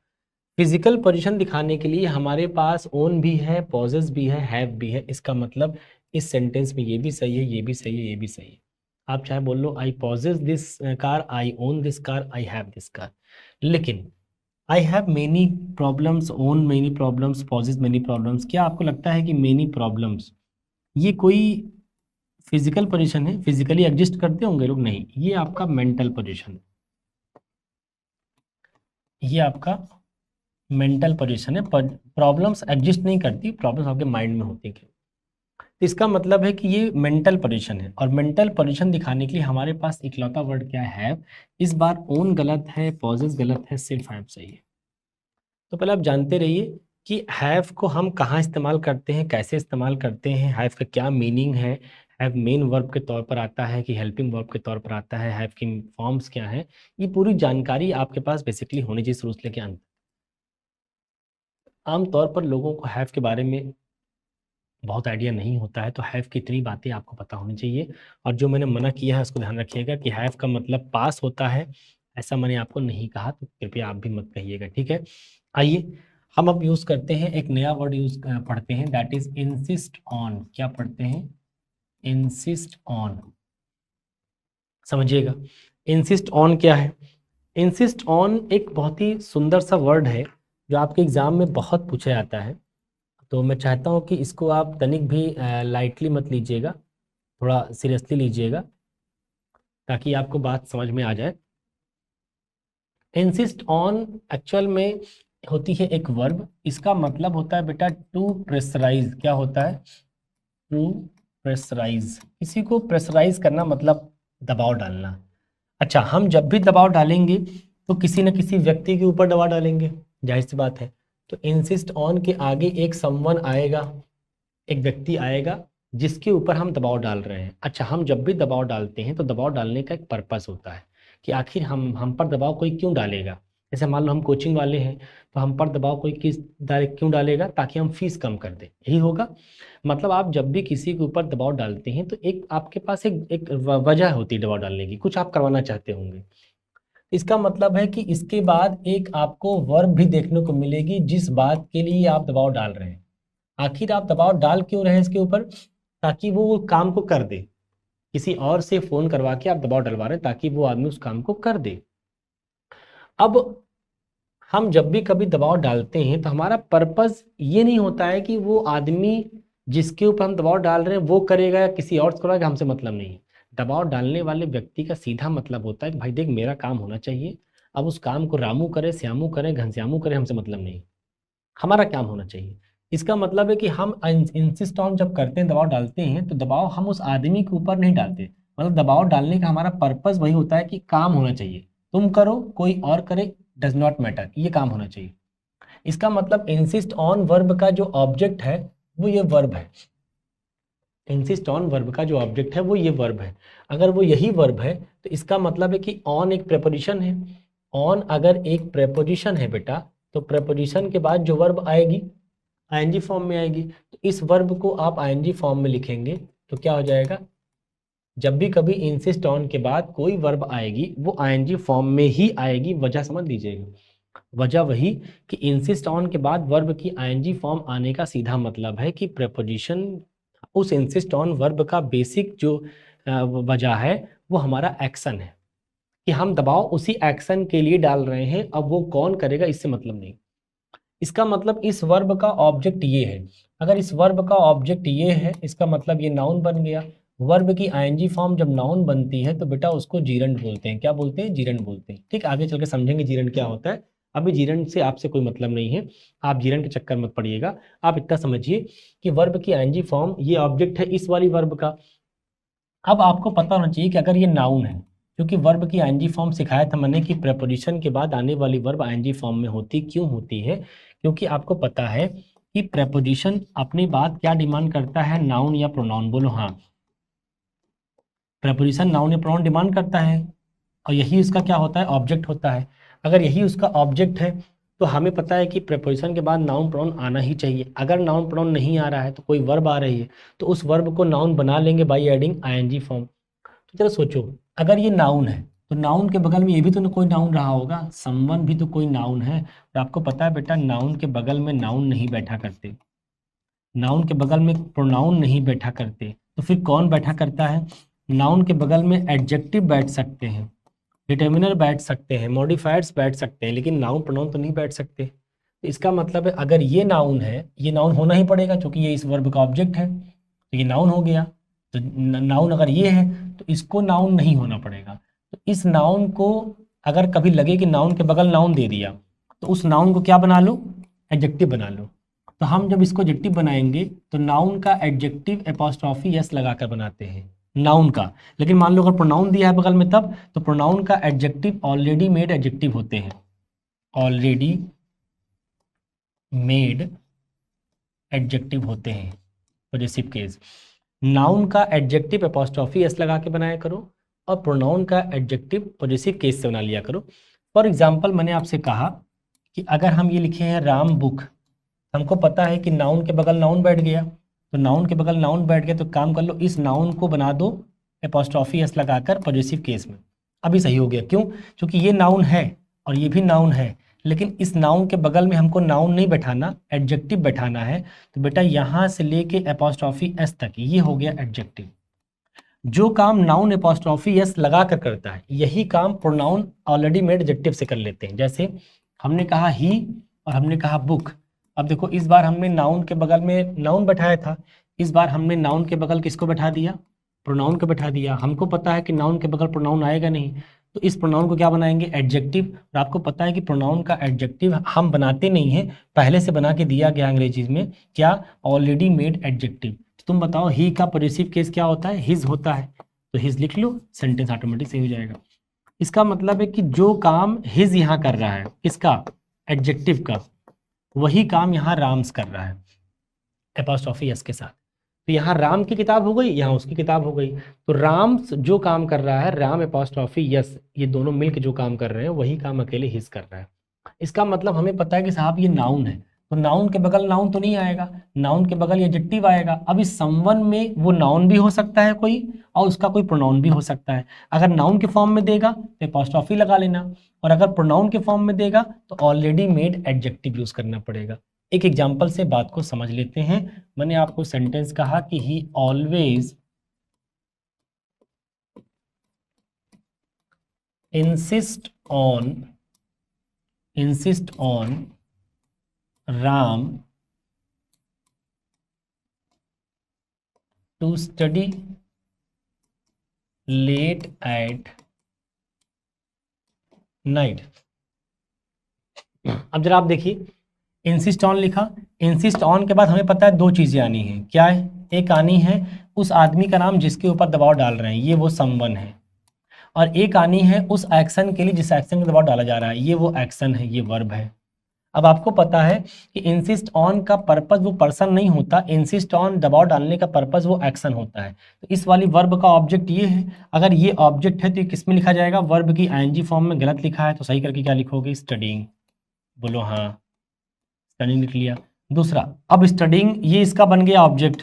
फिजिकल पोजीशन दिखाने के लिए हमारे पास ओन भी है, पॉजेस भी है, हैव भी है। इसका मतलब इस सेंटेंस में ये भी सही है, ये भी सही है, ये भी सही है। आप चाहे बोल लो I possess this car, I own this car, I have this car. लेकिन I have many problems, own many problems, possess many problems, क्या आपको लगता है कि मेनी प्रॉब्लम्स ये कोई फिजिकल पोजीशन है, फिजिकली एग्जिस्ट करते होंगे लोग? नहीं, ये आपका मेंटल पोजीशन है, ये आपका मेंटल पोजीशन है। प्रॉब्लम्स एग्जिस्ट नहीं करती, प्रॉब्लम्स आपके माइंड में होती है। तो इसका मतलब है कि ये मेंटल पोजीशन है, और मेंटल पोजीशन दिखाने के लिए हमारे पास इकलौता वर्ड क्या है, हैव। इस बार ओन गलत है, पॉजेस गलत है, सिर्फ हैव सही है। तो पहले आप जानते रहिए कि हैव को हम कहाँ इस्तेमाल करते हैं, कैसे इस्तेमाल करते हैं, हैव का क्या मीनिंग है, हैव मेन वर्ब के तौर पर आता है कि हेल्पिंग वर्ब के तौर पर आता है, हैव की फॉर्म्स क्या हैं, ये पूरी जानकारी आपके पास बेसिकली होनी चाहिए शुरू से लेके अंत। आमतौर पर लोगों को हैव के बारे में बहुत आइडिया नहीं होता है, तो हैव की इतनी बातें आपको पता होनी चाहिए। और जो मैंने मना किया है उसको ध्यान रखिएगा कि हैव का मतलब पास होता है, ऐसा मैंने आपको नहीं कहा, तो कृपया आप भी मत कहिएगा, ठीक है। आइए हम अब यूज़ करते हैं, एक नया वर्ड यूज पढ़ते हैं, दैट इज इंसिस्ट ऑन। क्या पढ़ते हैं, इंसिस्ट ऑन। समझिएगा इंसिस्ट ऑन क्या है। इंसिस्ट ऑन एक बहुत ही सुंदर सा वर्ड है जो आपके एग्जाम में बहुत पूछा जाता है। तो मैं चाहता हूँ कि इसको आप तनिक भी लाइटली मत लीजिएगा, थोड़ा सीरियसली लीजिएगा, ताकि आपको बात समझ में आ जाए। इंसिस्ट ऑन एक्चुअल में होती है एक वर्ब, इसका मतलब होता है बेटा टू प्रेशराइज। क्या होता है, टू प्रेशराइज। किसी को प्रेशराइज करना मतलब दबाव डालना। अच्छा, हम जब भी दबाव डालेंगे तो किसी न किसी व्यक्ति के ऊपर दबाव डालेंगे, जाहिर सी बात है। तो इंसिस्ट ऑन के आगे एक समवन आएगा, एक व्यक्ति आएगा जिसके ऊपर हम दबाव डाल रहे हैं। अच्छा, हम जब भी दबाव डालते हैं तो दबाव डालने का एक पर्पस होता है कि आखिर हम पर दबाव कोई क्यों डालेगा। जैसे मान लो हम कोचिंग वाले हैं, तो हम पर दबाव कोई किस डायरेक्ट क्यों डालेगा, ताकि हम फीस कम कर दें, यही होगा। मतलब आप जब भी किसी के ऊपर दबाव डालते हैं तो एक आपके पास एक वजह होती है दबाव डालने की, कुछ आप करवाना चाहते होंगे। इसका मतलब है कि इसके बाद एक आपको वर्ब भी देखने को मिलेगी जिस बात के लिए आप दबाव डाल रहे हैं। आखिर आप दबाव डाल क्यों रहे हैं इसके ऊपर, ताकि वो काम को कर दे। किसी और से फोन करवा के आप दबाव डलवा रहे हैं ताकि वो आदमी उस काम को कर दे। अब हम जब भी कभी दबाव डालते हैं तो हमारा पर्पस ये नहीं होता है कि वो आदमी जिसके ऊपर हम दबाव डाल रहे हैं वो करेगा या किसी और से करेगा, हमसे मतलब नहीं। दबाव डालने वाले व्यक्ति का सीधा मतलब होता है कि भाई देख मेरा काम होना चाहिए, अब उस काम को रामू करे, श्यामू करे, घनश्यामू करे, हमसे मतलब नहीं, हमारा काम होना चाहिए। इसका मतलब है कि हम इंसिस्ट ऑन जब करते हैं, दबाव डालते हैं, तो दबाव हम उस आदमी के ऊपर नहीं डालते। मतलब दबाव डालने का हमारा पर्पस वही होता है कि काम होना चाहिए, तुम करो कोई और करे, डज नॉट मैटर, ये काम होना चाहिए। इसका मतलब इंसिस्ट ऑन वर्ब का जो ऑब्जेक्ट है वो ये वर्ब है। इंसिस्ट ऑन वर्ब का जो ऑब्जेक्ट है वो ये वर्ब है। अगर वो यही वर्ब है तो इसका मतलब है कि ऑन एक प्रेपोजिशन है। ऑन अगर एक प्रेपोजिशन है बेटा, तो प्रेपोजिशन के बाद जो वर्ब आएगी आईएनजी फॉर्म में आएगी। तो इस वर्ब को आप आईएनजी फॉर्म में लिखेंगे तो क्या हो जाएगा, जब भी कभी इंसिस्ट ऑन के बाद कोई वर्ब आएगी वो आईएनजी फॉर्म में ही आएगी। वजह समझ लीजिएगा, वजह वही कि इंसिस्ट ऑन के बाद वर्ब की आईएनजी फॉर्म आने का सीधा मतलब है कि प्रेपोजिशन उस इंसिस्ट ऑन वर्ब का बेसिक जो वजह है वो हमारा एक्शन है, कि हम दबाव उसी एक्शन के लिए डाल रहे हैं। अब वो कौन करेगा इससे मतलब नहीं। इसका मतलब इस वर्ब का ऑब्जेक्ट ये है। अगर इस वर्ब का ऑब्जेक्ट ये है, इसका मतलब ये नाउन बन गया। वर्ब की आईएनजी फॉर्म जब नाउन बनती है तो बेटा उसको जीरंड बोलते हैं। क्या बोलते हैं? जीरंड बोलते हैं। ठीक, आगे चल के समझेंगे जीरंड क्या होता है। अभी जीरंड से आपसे कोई मतलब नहीं है, आप जीरंड के चक्कर मत पड़िएगा। आप इतना समझिए कि वर्ब की आईएनजी फॉर्म ये ऑब्जेक्ट है इस वाली वर्ब का। अब आपको पता होना चाहिए कि अगर ये नाउन है, क्योंकि वर्ब की आईएनजी फॉर्म सिखाया था मैंने कि प्रेपोजिशन के बाद आने वाली वर्ब आईएनजी फॉर्म में होती क्यों होती है, क्योंकि आपको पता है कि प्रेपोजिशन अपनी बात क्या डिमांड करता है, नाउन या प्रोनाउन? बोलो हाँ, प्रेपोजिशन नाउन या प्रोनाउन डिमांड करता है, और यही उसका क्या होता है? ऑब्जेक्ट होता है। अगर यही उसका ऑब्जेक्ट है तो हमें पता है कि प्रेपोजिशन के बाद नाउन प्रोनाउन आना ही चाहिए। अगर नाउन प्रोनाउन नहीं आ रहा है तो कोई वर्ब आ रही है तो उस वर्ब को नाउन बना लेंगे बाय एडिंग आईएनजी फॉर्म। तो चलो सोचो, अगर ये नाउन है तो नाउन के बगल में ये भी तो कोई नाउन रहा होगा, समवन भी तो कोई नाउन है। और आपको पता है बेटा नाउन के बगल में नाउन नहीं बैठा करते, नाउन के बगल में प्रोनाउन नहीं बैठा करते, तो फिर कौन बैठा करता है? नाउन के बगल में एडजेक्टिव बैठ सकते हैं, डिटर्मिनर बैठ सकते हैं, मॉडिफायर्स बैठ सकते हैं, लेकिन नाउन प्रोनाउन तो नहीं बैठ सकते। तो इसका मतलब है अगर ये नाउन है, ये नाउन होना ही पड़ेगा क्योंकि ये इस वर्ब का ऑब्जेक्ट है, तो ये नाउन हो गया। तो नाउन अगर ये है तो इसको नाउन नहीं होना पड़ेगा। तो इस नाउन को अगर कभी लगे कि नाउन के बगल नाउन दे दिया तो उस नाउन को क्या बना लो? एडजेक्टिव बना लो। तो हम जब इसको एडजेक्टिव बनाएंगे तो नाउन का एडजेक्टिव एपोस्ट्रॉफी एस लगाकर बनाते हैं, नाउन का। लेकिन मान लो अगर प्रोनाउन दिया है बगल में तब, तो प्रोनाउन का एडजेक्टिव ऑलरेडी मेड एडजेक्टिव होते हैं, ऑलरेडी मेड एडजेक्टिव होते हैं पॉजिटिव केस। नाउन का एडजेक्टिव एपोस्ट्रॉफी एस लगा के बनाया करो और प्रोनाउन का एडजेक्टिव पॉजिटिव केस से बना लिया करो। फॉर एग्जाम्पल मैंने आपसे कहा कि अगर हम ये लिखे हैं राम बुक, हमको पता है कि नाउन के बगल नाउन बैठ गया, तो नाउन के बगल नाउन बैठ गया तो काम कर लो, इस नाउन को बना दो एपोस्ट्रॉफी एस लगाकर पॉजिटिव केस में। अभी सही हो गया, क्यों? क्योंकि ये नाउन है और ये भी नाउन है, लेकिन इस नाउन के बगल में हमको नाउन नहीं बैठाना, एडजेक्टिव बैठाना है। तो बेटा यहाँ से लेके एपोस्ट्रॉफी एस तक ये हो गया एडजेक्टिव। जो काम नाउन एपोस्ट्रॉफी एस लगा कर करता है यही काम प्रोनाउन ऑलरेडी मेड एडजेक्टिव से कर लेते हैं। जैसे हमने कहा ही और हमने कहा बुक। अब देखो इस बार हमने नाउन के बगल में नाउन बैठाया था, इस बार हमने नाउन के बगल किसको बैठा दिया? प्रोनाउन को बैठा दिया। हमको पता है कि नाउन के बगल प्रोनाउन आएगा नहीं, तो इस प्रोनाउन को क्या बनाएंगे? एडजेक्टिव। और आपको पता है कि प्रोनाउन का एडजेक्टिव हम बनाते नहीं हैं, पहले से बना के दिया गया अंग्रेजी में, क्या? Already made adjective. तुम बताओ ही का पॉजिटिव केस क्या होता है? हिज होता है, तो हिज लिख लो, सेंटेंस ऑटोमेटिक सही हो जाएगा। इसका मतलब है कि जो काम हिज यहाँ कर रहा है, किसका? एडजेक्टिव का, वही काम यहाँ राम्स कर रहा है एपोस्ट्रॉफी एस के साथ। तो यहाँ राम की किताब हो गई, यहाँ उसकी किताब हो गई। तो राम्स जो काम कर रहा है, राम एपोस्ट्रॉफी यस, ये दोनों मिलकर जो काम कर रहे हैं वही काम अकेले हिज कर रहा है। इसका मतलब हमें पता है कि साहब ये नाउन है, तो नाउन के बगल नाउन तो नहीं आएगा, नाउन के बगल एडजेक्टिव आएगा। अब इस समवन में वो नाउन भी हो सकता है कोई, और उसका कोई प्रोनाउन भी हो सकता है। अगर नाउन के फॉर्म में देगा तो एपोस्ट्रॉफी लगा लेना, और अगर प्रोनाउन के फॉर्म में देगा तो ऑलरेडी मेड एडजेक्टिव यूज करना पड़ेगा। एक एग्जाम्पल से बात को समझ लेते हैं। मैंने आपको सेंटेंस कहा कि ही always insist on Ram to study late at night। अब जरा आप देखिए, इंसिस्ट ऑन लिखा, इंसिस्ट ऑन के बाद हमें पता है दो चीजें आनी है। क्या है? एक आनी है उस आदमी का नाम जिसके ऊपर दबाव डाल रहे हैं, ये वो समवन है, और एक आनी है उस एक्शन के लिए जिस एक्शन में दबाव डाला जा रहा है, ये वो एक्शन है, ये वर्ब है। अब आपको पता है कि इंसिस्ट ऑन का पर्पस वो पर्सन नहीं होता, इंसिस्ट ऑन दबाव डालने का पर्पस वो एक्शन होता है। तो इस वाली वर्ब का ऑब्जेक्ट ये है। अगर ये ऑब्जेक्ट है तो ये किस में लिखा जाएगा? वर्ब की आईएनजी फॉर्म में। गलत लिखा है तो सही करके क्या लिखोगे? स्टडीइंग। बोलो हाँ, स्टडीइंग लिख लिया। दूसरा, अब स्टडीइंग ये इसका बन गया ऑब्जेक्ट,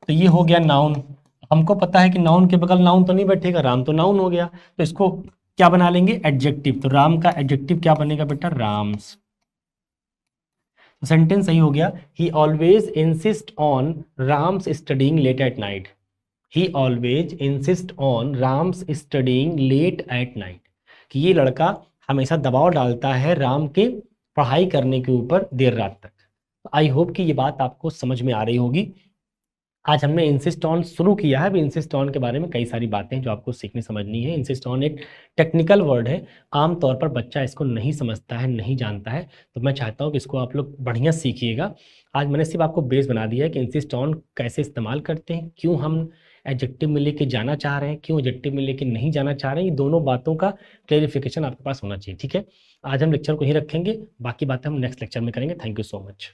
तो ये हो गया नाउन। हमको पता है कि नाउन के बगल नाउन तो नहीं बैठेगा, राम तो नाउन हो गया, तो इसको क्या बना लेंगे? एडजेक्टिव। तो राम का एडजेक्टिव क्या बनेगा बेटा? राम्स। सेंटेंस सही हो गया, he always insist on Ram's studying late at night. He always insist on Ram's studying late at night, कि ये लड़का हमेशा दबाव डालता है राम के पढ़ाई करने के ऊपर देर रात तक। आई होप कि ये बात आपको समझ में आ रही होगी। आज हमने इंसिस्ट ऑन शुरू किया है। अभी इंसिस्ट ऑन के बारे में कई सारी बातें जो आपको सीखनी समझनी है। इंसिस्ट ऑन एक टेक्निकल वर्ड है, आम तौर पर बच्चा इसको नहीं समझता है, नहीं जानता है, तो मैं चाहता हूँ कि इसको आप लोग बढ़िया सीखिएगा। आज मैंने सिर्फ आपको बेस बना दिया है कि इंसिस्ट ऑन कैसे इस्तेमाल करते हैं, क्यों हम एडजेक्टिव में लेके जाना चाह रहे हैं, क्यों एडजेक्टिव में लेके नहीं जाना चाह रहे हैं, ये दोनों बातों का क्लेरिफिकेशन आपके पास होना चाहिए। ठीक है, आज हम लेक्चर को ही रखेंगे, बाकी बातें हम नेक्स्ट लेक्चर में करेंगे। Thank you so much.